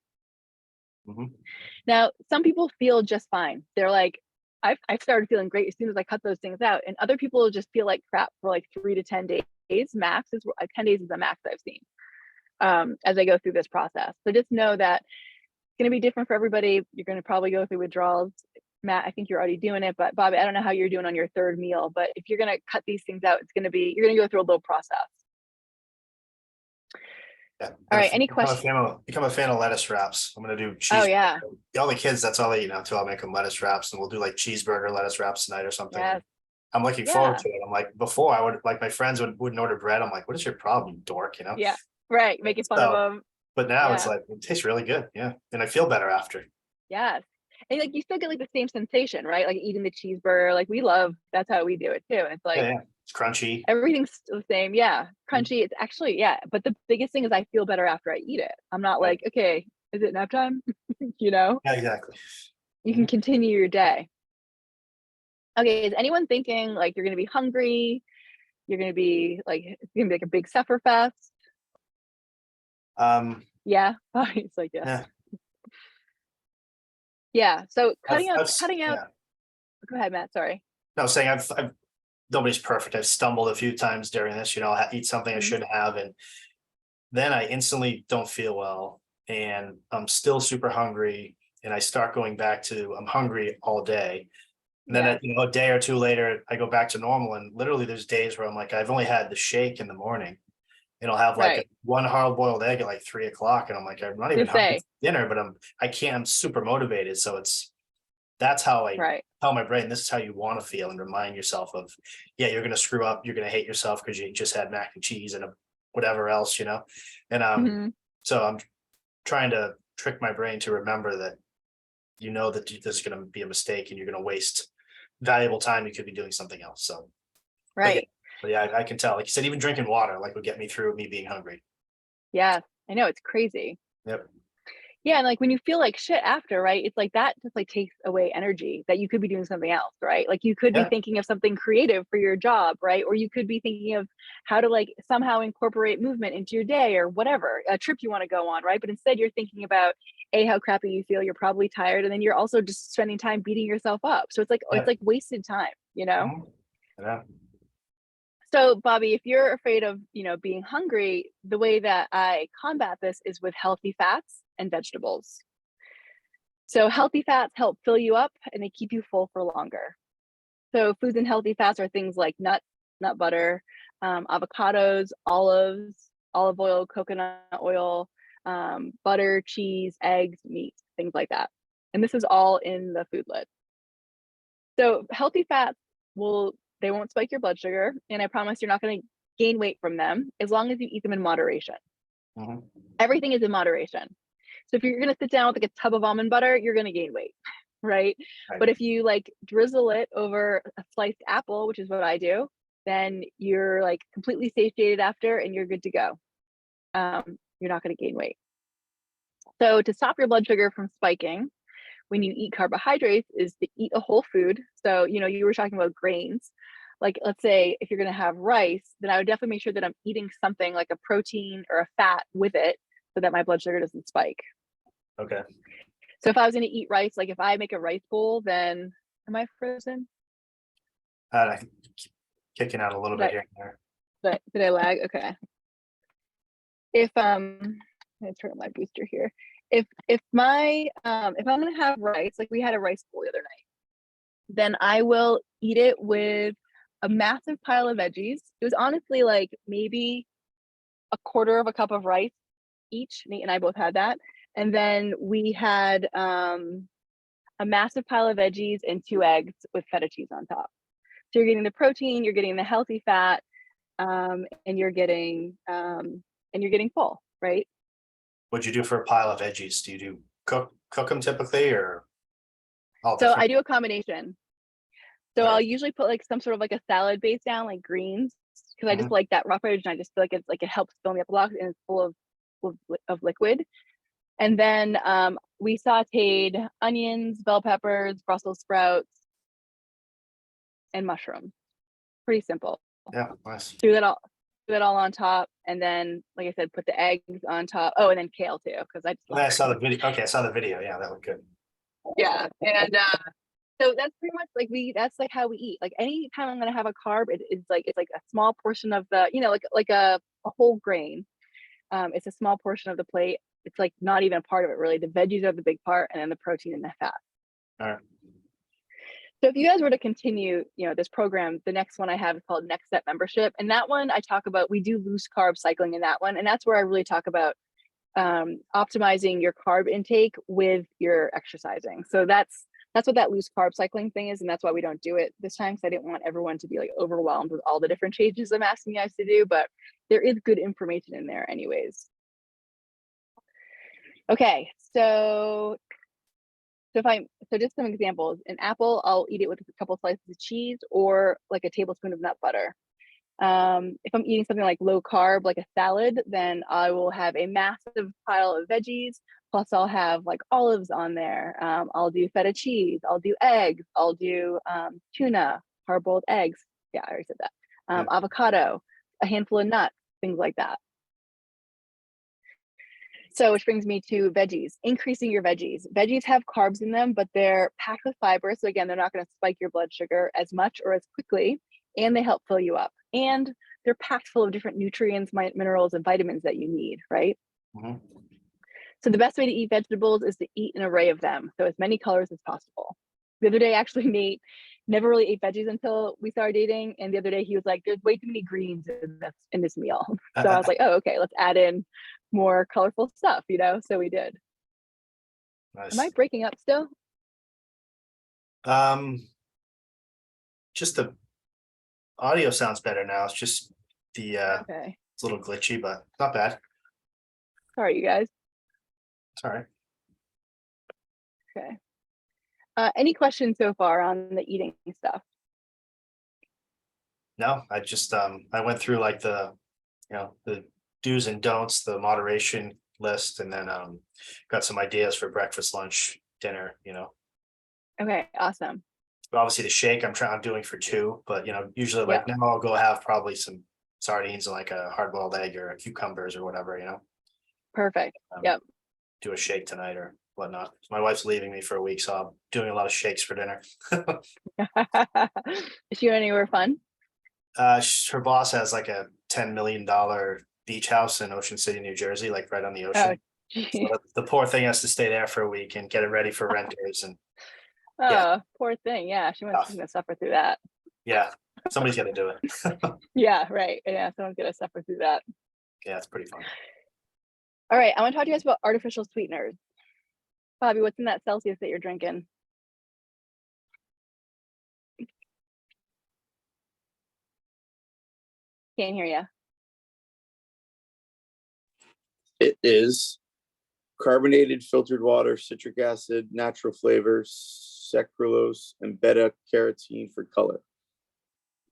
Now, some people feel just fine. They're like, I started feeling great as soon as I cut those things out. And other people will just feel like crap for like 3 to 10 days. Max is 10 days is the max I've seen as I go through this process. So just know that it's going to be different for everybody. You're going to probably go through withdrawals. Matt, I think you're already doing it, but Bobby, I don't know how you're doing on your third meal, but if you're going to cut these things out, you're going to go through a little process. Yeah. All right. Any questions? Become a fan of lettuce wraps. I'm gonna do cheese. Oh yeah. All the kids, that's all they eat now too. I'll make them lettuce wraps, and we'll do like cheeseburger lettuce wraps tonight or something. Yes. I'm looking forward to it. I'm like, before I would like my friends wouldn't order bread. I'm like, what is your problem, dork? Yeah. Right. Making fun of them. But now it's like it tastes really good. Yeah, and I feel better after. Yes. And like you still get like the same sensation, right? Like eating the cheeseburger. Like that's how we do it too. And it's like it's crunchy. Everything's the same. Yeah. Crunchy. It's actually, but the biggest thing is I feel better after I eat it. I'm not like, okay, is it nap time? Yeah, exactly. You can continue your day. Okay, is anyone thinking like you're gonna be hungry? You're gonna be like, it's gonna be like a big sufferfest? Yeah, it's like, yes. Yeah, Yeah, so cutting out, yeah. go ahead, Matt, sorry. No, saying I've nobody's perfect. I've stumbled a few times during this, I'll eat something I Mhm. shouldn't have, and then I instantly don't feel well, and I'm still super hungry, and I start going back to I'm hungry all day. And then Yeah, a day or two later, I go back to normal, and literally there's days where I'm like, I've only had the shake in the morning, and I'll have like right. one hard boiled egg at like 3 o'clock, and I'm like, I'm not even Just hungry say, for dinner, but I'm super motivated. So that's how I right. tell my brain this is how you want to feel, and remind yourself of, yeah, you're gonna screw up, you're gonna hate yourself because you just had mac and cheese and whatever else, And Mhm. so I'm trying to trick my brain to remember that that this is gonna be a mistake and you're gonna waste valuable time you could be doing something else. So but yeah, Right. but yeah, I can tell. Like you said, even drinking water like would get me through me being hungry. Yeah, I know, it's crazy. Yep. Yeah, and like when you feel like shit after, right? It's like that just like takes away energy that you could be doing something else, right? Like you could be Yeah. thinking of something creative for your job, right? Or you could be thinking of how to like somehow incorporate movement into your day or whatever, a trip you want to go on, right? But instead you're thinking about how crappy you feel, you're probably tired, and then you're also just spending time beating yourself up. So it's Yep. like wasted time, you know? Mhm. Yeah. So, Bobby, if you're afraid of, being hungry, the way that I combat this is with healthy fats and vegetables. So, healthy fats help fill you up and they keep you full for longer. So, foods in healthy fats are things like nuts, nut butter, avocados, olives, olive oil, coconut oil, butter, cheese, eggs, meat, things like that. And this is all in the food list. So, healthy fats they won't spike your blood sugar, and I promise you're not going to gain weight from them as long as you eat them in moderation. Mhm. Everything is in moderation. So if you're going to sit down with like a tub of almond butter, you're going to gain weight, right? Right. But if you like drizzle it over a sliced apple, which is what I do, then you're like completely satiated after and you're good to go. You're not going to gain weight. So to stop your blood sugar from spiking when you eat carbohydrates is to eat a whole food. So, you were talking about grains. Like, let's say if you're going to have rice, then I would definitely make sure that I'm eating something like a protein or a fat with it so that my blood sugar doesn't spike. Okay. So if I was going to eat rice, like if I make a rice bowl, then am I frozen? I keep kicking out a little bit here and there. But did I lag? Okay. If I'm gonna turn on my booster here. If I'm gonna have rice, like we had a rice bowl the other night, then I will eat it with a massive pile of veggies. It was honestly like maybe a quarter of a cup of rice each. Nate and I both had that. And then we had a massive pile of veggies and 2 eggs with feta cheese on top. So you're getting the protein, you're getting the healthy fat, and you're getting full, right? What'd you do for a pile of veggies? Do you cook them typically, or all So I different? do a combination. So Okay. I'll usually put like some sort of like a salad base down, like greens, because I just Mhm. like that roughage, and I just feel like it helps fill me up a lot, and it's full of liquid. And then we sauteed onions, bell peppers, Brussels sprouts, and mushrooms. Pretty simple. Yeah, nice. Threw that all on top, and then, like I said, put the eggs on top. Oh, and then kale too, because I just love I saw kale. the video. Okay, I saw the video. Yeah, that looked good. Yeah, and so that's pretty much like that's like how we eat. Like anytime I'm gonna have a carb, it's like a small portion of the, like a whole grain. It's a small portion of the plate. It's like not even a part of it really. The veggies are the big part, and then the protein and the fat. All right. So if you guys were to continue, this program, the next one I have is called Next Step Membership. And that one I talk about, we do loose carb cycling in that one. And that's where I really talk about optimizing your carb intake with your exercising. So that's what that loose carb cycling thing is. And that's why we don't do it this time, because I didn't want everyone to be like overwhelmed with all the different changes I'm asking you guys to do, but there is good information in there anyways. Okay, so just some examples. An apple, I'll eat it with a couple slices of cheese or like a tablespoon of nut butter. If I'm eating something like low carb, like a salad, then I will have a massive pile of veggies. Plus I'll have like olives on there. I'll do feta cheese. I'll do eggs. I'll do tuna, hard-boiled eggs. Yeah, I already said that. Avocado, a handful of nuts, things like that. So which brings me to veggies, increasing your veggies. Veggies have carbs in them, but they're packed with fiber. So again, they're not going to spike your blood sugar as much or as quickly, and they help fill you up. And they're packed full of different nutrients, minerals, and vitamins that you need, right? Mhm. So the best way to eat vegetables is to eat an array of them. So as many colors as possible. The other day, actually, Nate never really ate veggies until we started dating. And the other day he was like, there's way too many greens in this meal. So I was like, oh, okay, let's add in more colorful stuff, you know? So we did. Nice. Am I breaking up still? Just the audio sounds better now. It's just the Okay. it's a little glitchy, but not bad. Sorry, you guys. It's all right. Okay. Any questions so far on the eating stuff? No, I just I went through like the the do's and don'ts, the moderation list, and then got some ideas for breakfast, lunch, dinner, Okay, awesome. But obviously the shake I'm doing for two, but usually like now I'll go have probably some sardines and like a hard-boiled egg or cucumbers or whatever, Perfect. Yep. Do a shake tonight or whatnot. My wife's leaving me for a week, so I'm doing a lot of shakes for dinner. Is she anywhere fun? Her boss has like a $10 million beach house in Ocean City, New Jersey, like right on the ocean. So the poor thing has to stay there for a week and get it ready for renters. And poor thing. Yeah, she's gonna suffer through that. Yeah, somebody's got to do it. Yeah, right. Yeah, someone's gonna suffer through that. Yeah, it's pretty fun. All right, I want to talk to you guys about artificial sweeteners. Bobby, what's in that Celsius that you're drinking? Can't hear you. It is carbonated filtered water, citric acid, natural flavors, sucralose, and beta carotene for color.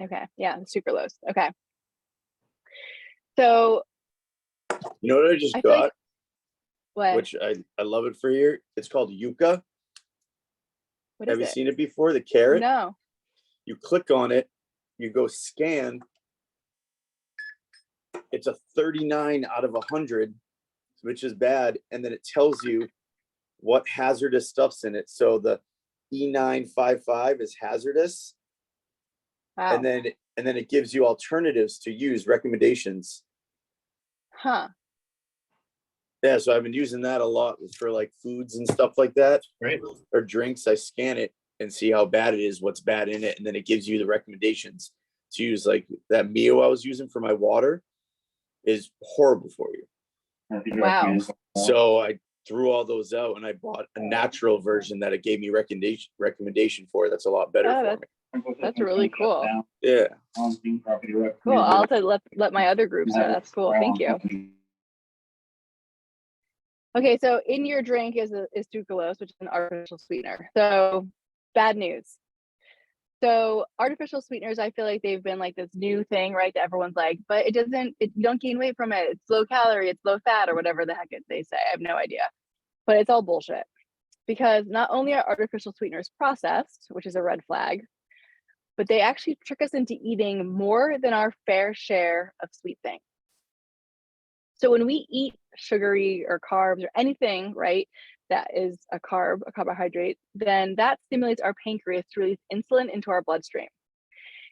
Okay, yeah, sucralose. Okay. So you know what I just got? What? Which I love it for here. It's called yucca. Have you seen it before? The carrot? No. You click on it, you go scan. It's a 39 out of 100, which is bad. And then it tells you what hazardous stuff's in it. So the E955 is hazardous. Wow. And then it gives you alternatives to use, recommendations. Huh. Yeah, so I've been using that a lot for like foods and stuff like that. Right. Or drinks. I scan it and see how bad it is, what's bad in it, and then it gives you the recommendations to use. Like that Mio I was using for my water is horrible for you. Wow. So I threw all those out and I bought a natural version that it gave me recommendation for. That's a lot better for me. That's really cool. Yeah. Cool. I'll have to let my other groups know. That's cool. Thank you. Okay, so in your drink is sucralose, which is an artificial sweetener. So bad news. So artificial sweeteners, I feel like they've been like this new thing, right? That everyone's like, but you don't gain weight from it. It's low calorie, it's low fat, or whatever the heck they say. I have no idea. But it's all bullshit. Because not only are artificial sweeteners processed, which is a red flag, but they actually trick us into eating more than our fair share of sweet things. So when we eat sugary or carbs or anything, right, that is a carbohydrate, then that stimulates our pancreas to release insulin into our bloodstream.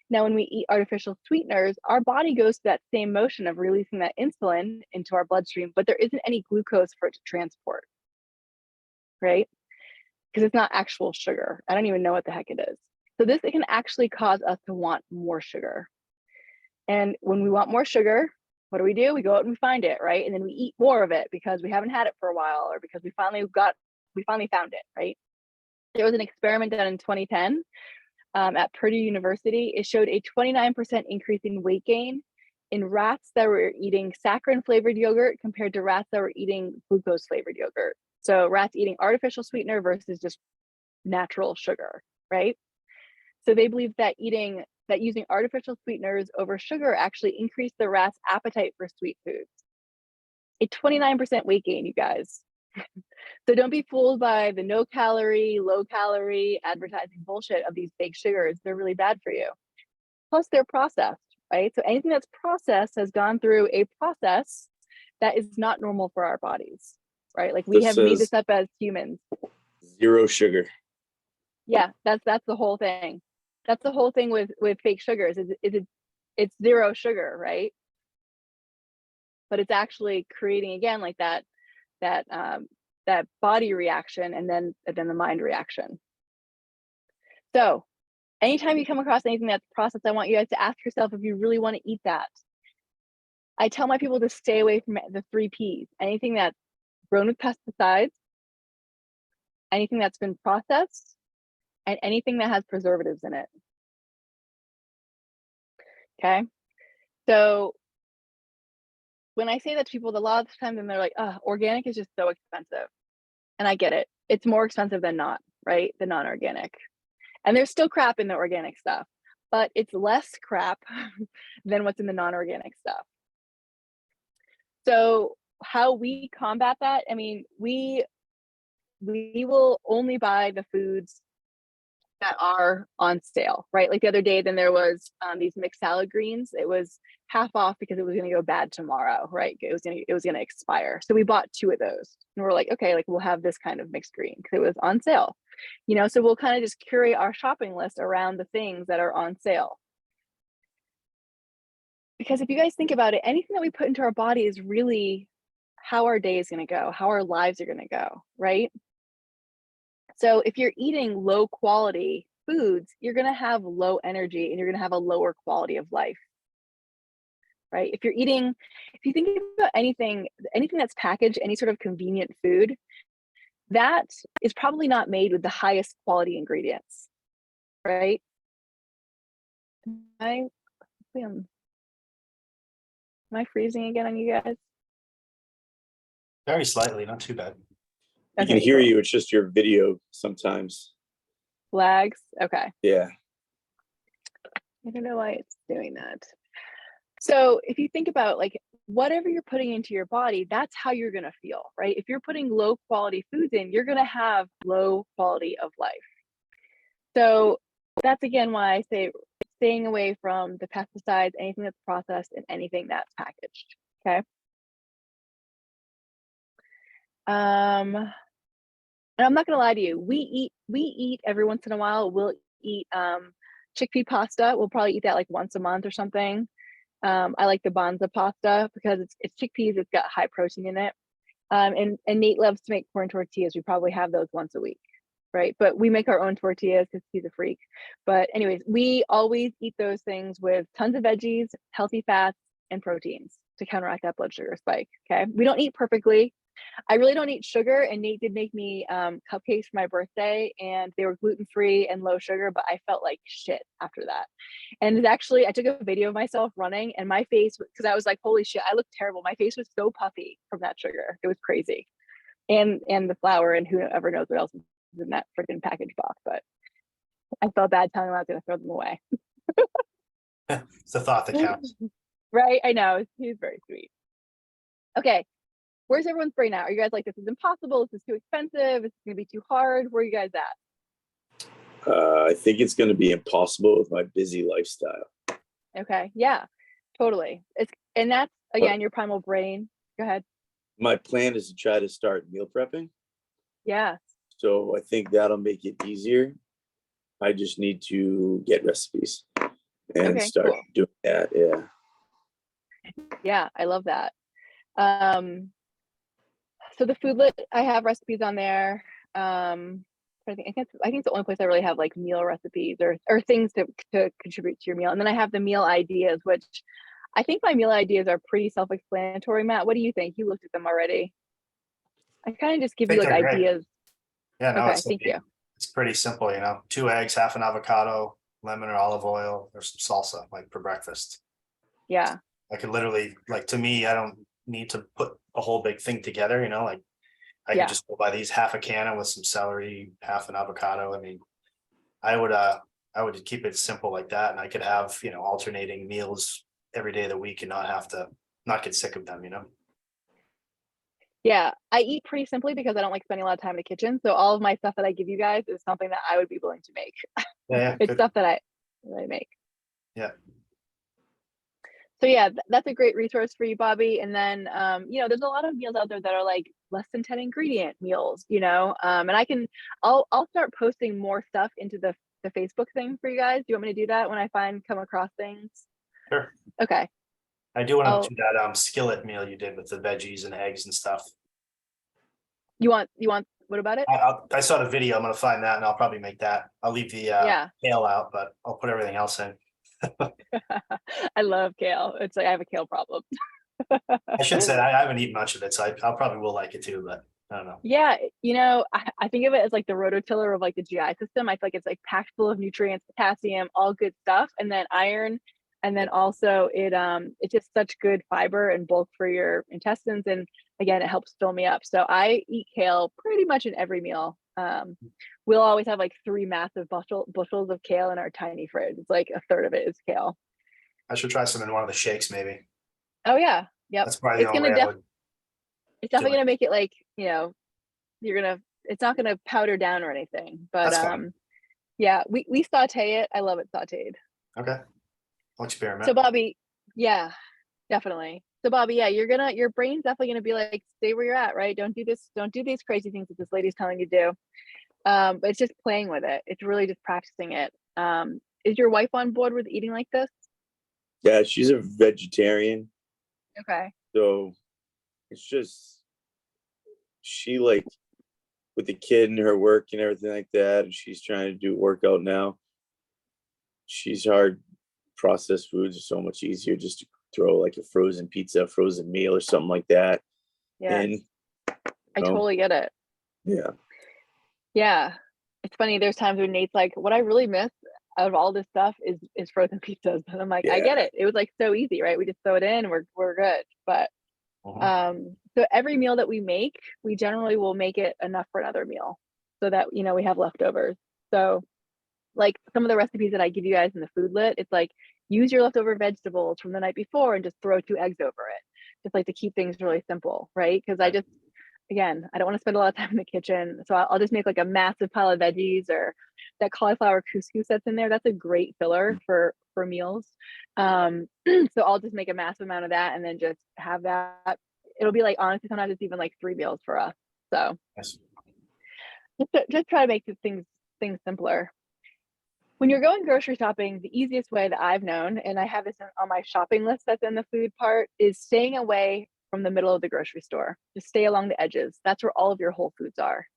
Now, when we eat artificial sweeteners, our body goes through that same motion of releasing that insulin into our bloodstream, but there isn't any glucose for it to transport, right? Because it's not actual sugar. I don't even know what the heck it is. So it can actually cause us to want more sugar. And when we want more sugar, what do? We go out and we find it, right? And then we eat more of it because we haven't had it for a while, or because we finally found it, right? There was an experiment done in 2010 at Purdue University. It showed a 29% increase in weight gain in rats that were eating saccharin flavored yogurt compared to rats that were eating glucose flavored yogurt. So rats eating artificial sweetener versus just natural sugar, right? So they believe that eating that using artificial sweeteners over sugar actually increased the rat's appetite for sweet foods. A 29% weight gain, you guys. So don't be fooled by the no calorie, low calorie advertising bullshit of these fake sugars. They're really bad for you. Plus they're processed, right? So anything that's processed has gone through a process that is not normal for our bodies, right? Like we have made this up as humans. 0 sugar. Yeah, that's the whole thing. That's the whole thing with fake sugars is it's 0 sugar, right? But it's actually creating again like that body reaction and then the mind reaction. So anytime you come across anything that's processed, I want you guys to ask yourself if you really want to eat that. I tell my people to stay away from the 3 Ps. Anything that's grown with pesticides, anything that's been processed, and anything that has preservatives in it. Okay. So when I say that to people, a lot of the time, then they're like, oh, organic is just so expensive. And I get it. It's more expensive than not, right? The non-organic. And there's still crap in the organic stuff, but it's less crap than what's in the non-organic stuff. So how we combat that, I mean, we will only buy the foods that are on sale, right? Like the other day, then there was these mixed salad greens. It was half off because it was going to go bad tomorrow, right? It was going to expire. So we bought 2 of those, and we're like, okay, like we'll have this kind of mixed green because it was on sale, you know. So we'll kind of just curate our shopping list around the things that are on sale. Because if you guys think about it, anything that we put into our body is really how our day is going to go, how our lives are going to go, right? So if you're eating low quality foods, you're going to have low energy and you're going to have a lower quality of life, right? If you think about anything that's packaged, any sort of convenient food, that is probably not made with the highest quality ingredients, right? Am I freezing again on you guys? Very slightly, not too bad. I can hear you. It's just your video sometimes lags. Okay. Yeah. I don't know why it's doing that. So if you think about like whatever you're putting into your body, that's how you're going to feel, right? If you're putting low quality foods in, you're going to have low quality of life. So that's again why I say staying away from the pesticides, anything that's processed, and anything that's packaged. Okay. And I'm not gonna lie to you, we eat every once in a while. We'll eat chickpea pasta. We'll probably eat that like once a month or something. I like the Banza pasta because it's chickpeas. It's got high protein in it. And Nate loves to make corn tortillas. We probably have those once a week, right? But we make our own tortillas because he's a freak. But anyways, we always eat those things with tons of veggies, healthy fats, and proteins to counteract that blood sugar spike. Okay, we don't eat perfectly. I really don't eat sugar, and Nate did make me cupcakes for my birthday, and they were gluten-free and low sugar, but I felt like shit after that. And actually, I took a video of myself running, and my face, because I was like, holy shit, I look terrible. My face was so puffy from that sugar. It was crazy. And the flour, and whoever knows what else is in that freaking package box, but I felt bad telling him I was going to throw them away. It's the thought that counts. Right? I know. He's very sweet. Okay. Where's everyone's brain at? Are you guys like, this is impossible? This is too expensive? It's going to be too hard? Where are you guys at? I think it's going to be impossible with my busy lifestyle. Okay. Yeah, totally. And that's, again, your primal brain. Go ahead. My plan is to try to start meal prepping. Yeah. So I think that'll make it easier. I just need to get recipes and start doing that. Yeah. Yeah, I love that. So the Foodlet, I have recipes on there. I think it's the only place I really have like meal recipes or things to contribute to your meal. And then I have the meal ideas, which I think my meal ideas are pretty self-explanatory. Matt, what do you think? You looked at them already. I kind of just give you like ideas. Yeah, no, okay, thank you. It's pretty simple, 2 eggs, half an avocado, lemon or olive oil, or some salsa, like for breakfast. Yeah. I could literally, like, to me, I don't need to put a whole big thing together, like I could just go buy these half a can with some celery, half an avocado. I mean, I would I would keep it simple like that, and I could have, alternating meals every day of the week and not get sick of them, Yeah, I eat pretty simply because I don't like spending a lot of time in the kitchen. So all of my stuff that I give you guys is something that I would be willing to make. Yeah, It's good. stuff that I make. Yeah. So yeah, that's a great resource for you, Bobby. And then, there's a lot of meals out there that are like less than 10 ingredient meals, and I'll start posting more stuff into the Facebook thing for you guys. Do you want me to do that when I come across things? Sure. Okay. I do want to do that skillet meal you did with the veggies and eggs and stuff. You want what about it? I saw the video. I'm gonna find that and I'll probably make that. I'll leave the kale out, but I'll put everything else in. I love kale. It's like I have a kale problem. I should say I haven't eaten much of it, so I'll probably will like it too, but I don't know. Yeah, I think of it as like the rototiller of like the GI system. I feel like it's like packed full of nutrients, potassium, all good stuff, and then iron, and then also it's just such good fiber and bulk for your intestines, and again, it helps fill me up. So I eat kale pretty much in every meal. We'll always have like 3 massive bushels of kale in our tiny fridge. It's like a third of it is kale. I should try some in one of the shakes, maybe. Oh yeah, yep. That's probably the only way I would. It's definitely gonna make it like, it's not gonna powder down or anything, but That's fine. yeah, we saute it. I love it sauteed. Okay. I'll experiment. So Bobby, yeah, definitely. So Bobby, yeah, your brain's definitely gonna be like, stay where you're at, right? Don't do these crazy things that this lady's telling you to do. But it's just playing with it. It's really just practicing it. Is your wife on board with eating like this? Yeah, she's a vegetarian. Okay. So it's just she like with the kid and her work and everything like that, and she's trying to do workout now. She's hard. Processed foods are so much easier just to throw like a frozen pizza, frozen meal or something like that. Yeah. And I totally get it. Yeah. Yeah. It's funny, there's times when Nate's like, what I really miss out of all this stuff is frozen pizzas. And I'm like, I get it. It was like so easy, right? We just throw it in, we're good. But so every meal that we make, we generally will make it enough for another meal so that we have leftovers. So like some of the recipes that I give you guys in the food lit, it's like use your leftover vegetables from the night before and just throw 2 eggs over it, just like to keep things really simple, right? Because I don't want to spend a lot of time in the kitchen, so I'll just make like a massive pile of veggies, or that cauliflower couscous that's in there. That's a great filler for meals. So I'll just make a massive amount of that and then just have that. It'll be like, honestly, sometimes it's even like 3 meals for us. So just try to make things simpler. When you're going grocery shopping, the easiest way that I've known, and I have this on my shopping list that's in the food part, is staying away from the middle of the grocery store. Just stay along the edges. That's where all of your whole foods are.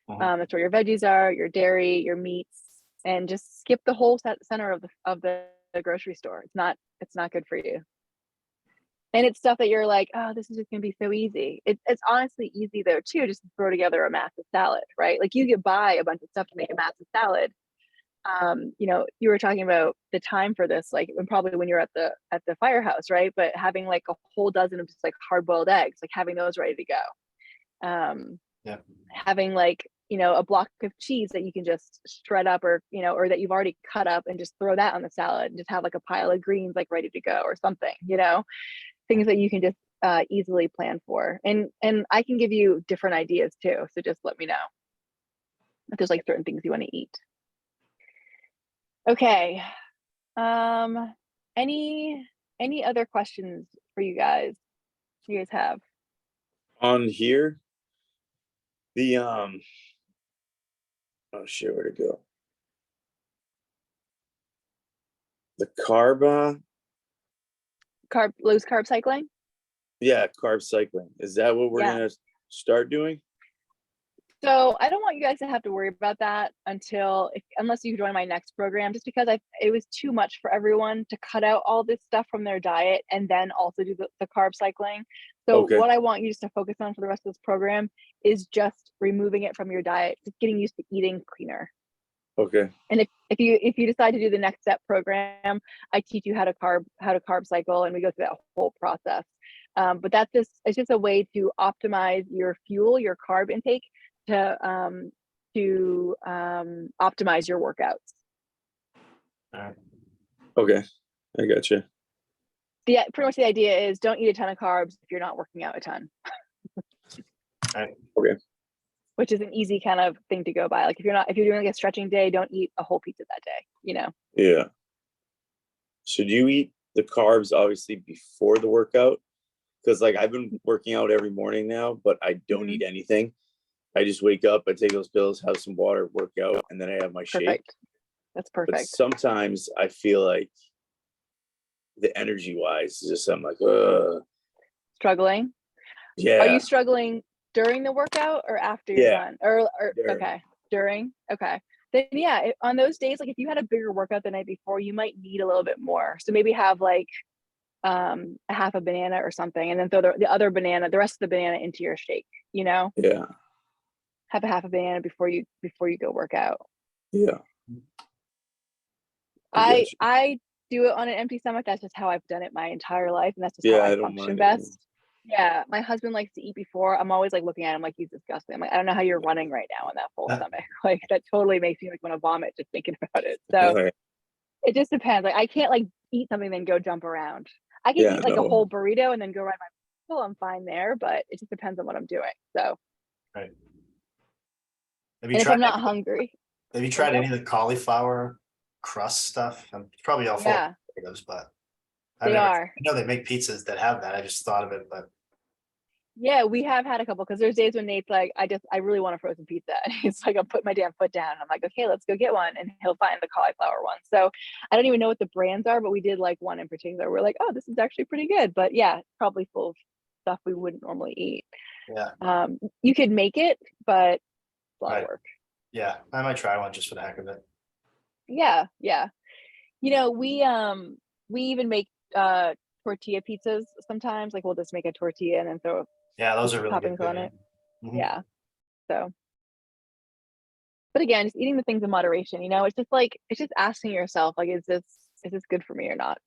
That's where your veggies are, your dairy, your meats, and just skip the whole center of the grocery store. It's not good for you. And it's stuff that you're like, oh, this is just gonna be so easy. It's honestly easy though too, just to throw together a massive salad, right? Like you could buy a bunch of stuff to make a massive salad. You were talking about the time for this, like when you're at the firehouse, right? But having like a whole dozen of just like hard-boiled eggs, like having those ready to go. Having like, a block of cheese that you can just shred up, or that you've already cut up, and just throw that on the salad and just have like a pile of greens like ready to go or something, things that you can just easily plan for. And I can give you different ideas too. So just let me know if there's like certain things you want to eat. Okay. Any other questions for you guys? You guys have on here the oh shit, where to go? The low carb cycling. Yeah, carb cycling. Is that what we're gonna start doing? So I don't want you guys to have to worry about that unless you join my next program, just because it was too much for everyone to cut out all this stuff from their diet and then also do the carb cycling. So what I want you just to focus on for the rest of this program is just removing it from your diet, just getting used to eating cleaner. Okay. And if you decide to do the next step program, I teach you how to carb cycle, and we go through that whole process. But it's just a way to optimize your fuel, your carb intake, to optimize your workouts. Alright. Okay, I gotcha. Pretty much the idea is don't eat a ton of carbs if you're not working out a ton. Right. Okay. Which is an easy kind of thing to go by. Like if you're doing like a stretching day, don't eat a whole pizza that day, you know? Yeah. Should you eat the carbs obviously before the workout? Because like I've been working out every morning now, but I don't eat anything. I just wake up, I take those pills, have some water, work out, and then I have my shake. Perfect. That's But perfect. sometimes I feel like the energy wise, just I'm like, Struggling? yeah. Are you struggling during the workout or after you're done? Or During. okay, during? Okay. Then yeah, on those days, like if you had a bigger workout the night before, you might need a little bit more. So maybe have like a half a banana or something, and then throw the rest of the banana into your shake, you know? Yeah. Have a half a banana before you go work out. Yeah. I do it on an empty stomach. That's just how I've done it my entire life, and that's just how I don't function mind best. Yeah, my husband likes to eat before. I'm always like looking at him like he's disgusting. I'm like, I don't know how you're running right now on that full stomach. Like that totally makes me like want to vomit just thinking about it. So it just depends. Like I can't like eat something then go jump around. I can eat like a whole burrito and then go ride my bicycle. I'm fine there, but it just depends on what I'm doing. So Right. and if I'm not hungry. Have you tried any of the cauliflower crust stuff? I'm probably all full of potatoes, but I know they make pizzas that have that. I just thought of it, but yeah, we have had a couple because there's days when Nate's like, I really want a frozen pizza. And he's like, I'll put my damn foot down. I'm like, okay, let's go get one. And he'll find the cauliflower one. So I don't even know what the brands are, but we did like one in particular. We're like, oh, this is actually pretty good. But yeah, probably full of stuff we wouldn't normally eat. Yeah. You could make it, but it's a lot of work. Yeah, I might try one just for the heck of it. Yeah, yeah. You know, we even make tortilla pizzas sometimes. Like we'll just make a tortilla and then throw those are really toppings good on it. Yeah. So, but again, just eating the things in moderation, you know, it's just asking yourself, like, is this good for me or not?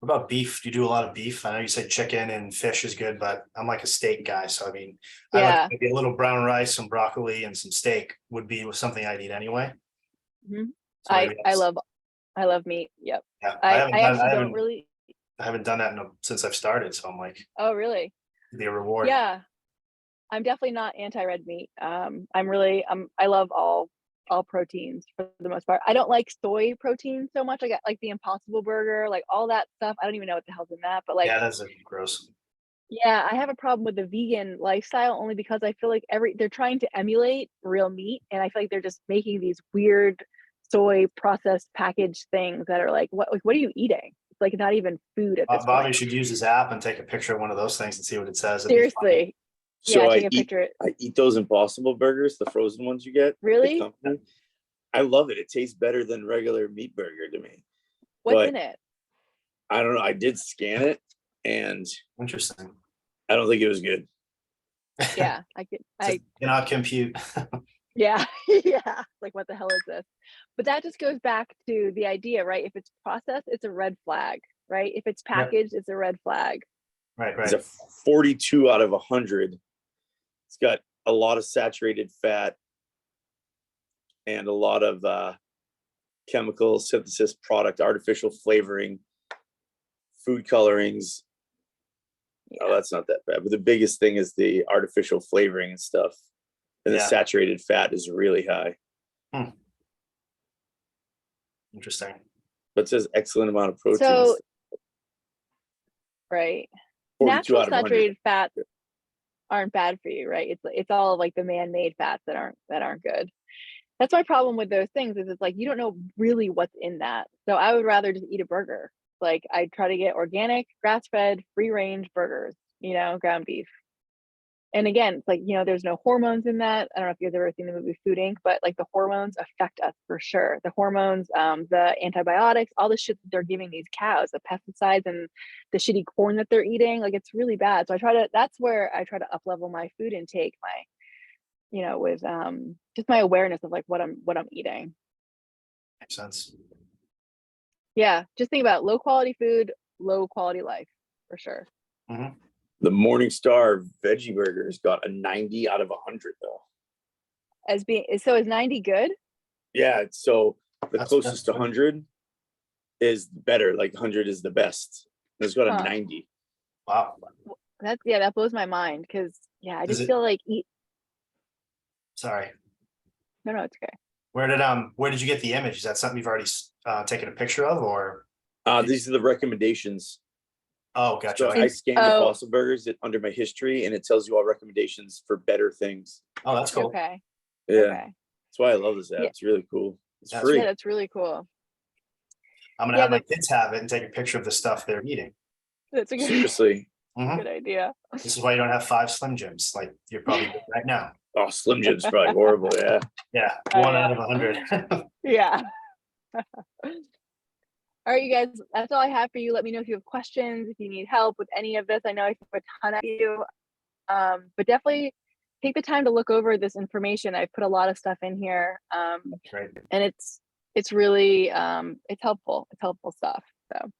What about beef? Do you do a lot of beef? I know you said chicken and fish is good, but I'm like a steak guy. So I mean, I look maybe a little brown rice, some broccoli, and some steak would be something I'd eat anyway. So I love meat. Yep. Yeah, I haven't done that since I've started. So I'm like, oh really? It'd be a reward. Yeah. I'm definitely not anti-red meat. I love all proteins for the most part. I don't like soy protein so much. I got like the Impossible Burger, like all that stuff. I don't even know what the hell's in that, but like that's gross. Yeah, I have a problem with the vegan lifestyle only because I feel like they're trying to emulate real meat, and I feel like they're just making these weird soy processed packaged things that are like, what are you eating? It's like not even food at this Bobby point. should use his app and take a picture of one of those things and see what it says. Seriously. So take a picture. I eat those Impossible Burgers, the frozen ones you get. Really? I love it. It tastes better than regular meat burger to me. What's in it? I don't know. I did scan it, and interesting. I don't think it was good. Yeah, I cannot compute. Yeah, yeah. Like, what the hell is this? But that just goes back to the idea, right? If it's processed, it's a red flag, right? If it's packaged, it's a red flag. Right. It's a 42 out of 100. It's got a lot of saturated fat and a lot of chemical synthesis product, artificial flavoring, food colorings. Yeah. Oh, that's not that bad. But the biggest thing is the artificial flavoring and stuff. And the saturated fat is really high. Interesting. But it says excellent amount of protein. So, right. Natural saturated fats aren't bad for you, right? It's all like the man-made fats that aren't good. That's my problem with those things is it's like you don't know really what's in that. So I would rather just eat a burger. Like I try to get organic, grass-fed, free-range burgers, ground beef. And again, it's like, there's no hormones in that. I don't know if you've ever seen the movie Food Inc., but like the hormones affect us for sure. The hormones, the antibiotics, all the shit that they're giving these cows, the pesticides and the shitty corn that they're eating, like it's really bad. So that's where I try to up level my food intake, with just my awareness of like what I'm eating. Makes sense. Yeah, just think about low quality food, low quality life for sure. Mm-hmm. The Morningstar veggie burgers got a 90 out of 100 though. Is 90 good? Yeah, so the closest to 100 is better. Like 100 is the best. Let's go to 90. Wow. That blows my mind because I Does just it- feel like Sorry. no, it's okay. Where did you get the image? Is that something you've already taken a picture of, or? These are the recommendations. Oh, gotcha. So Okay. I scanned the fossil burgers under my history, and it tells you all recommendations for better things. Oh, that's cool. Okay. Yeah, Okay. that's why I love this app. Yeah. It's really cool. It's That's free. Yeah, that's really cool. I'm gonna have my kids have it and take a picture of the stuff they're eating. That's a good, Seriously. good idea. This is why you don't have 5 Slim Jims, like you're probably doing right now. Oh, Slim Jim's probably horrible. Yeah. Yeah, Oh, 1 yeah. out of 100. Yeah. All right, you guys, that's all I have for you. Let me know if you have questions, if you need help with any of this. I know I took a ton of you, but definitely take the time to look over this information. I put a lot of stuff in here, Great. and it's really it's helpful. It's helpful stuff. So,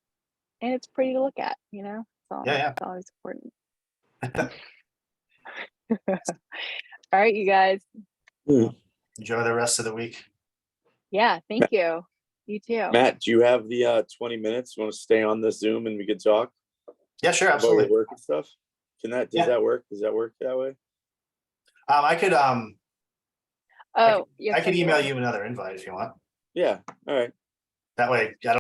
and it's pretty to look at. It's always important. All right, you guys. Enjoy the rest of the week. Yeah, thank you. You too. Matt, do you have the 20 minutes? You want to stay on the Zoom and we could talk Yeah, sure, about absolutely. your work and stuff? Does that work? Does that work that way? I could Oh, yes, I could email you another invite if you want. Yeah. All right. That way, I don't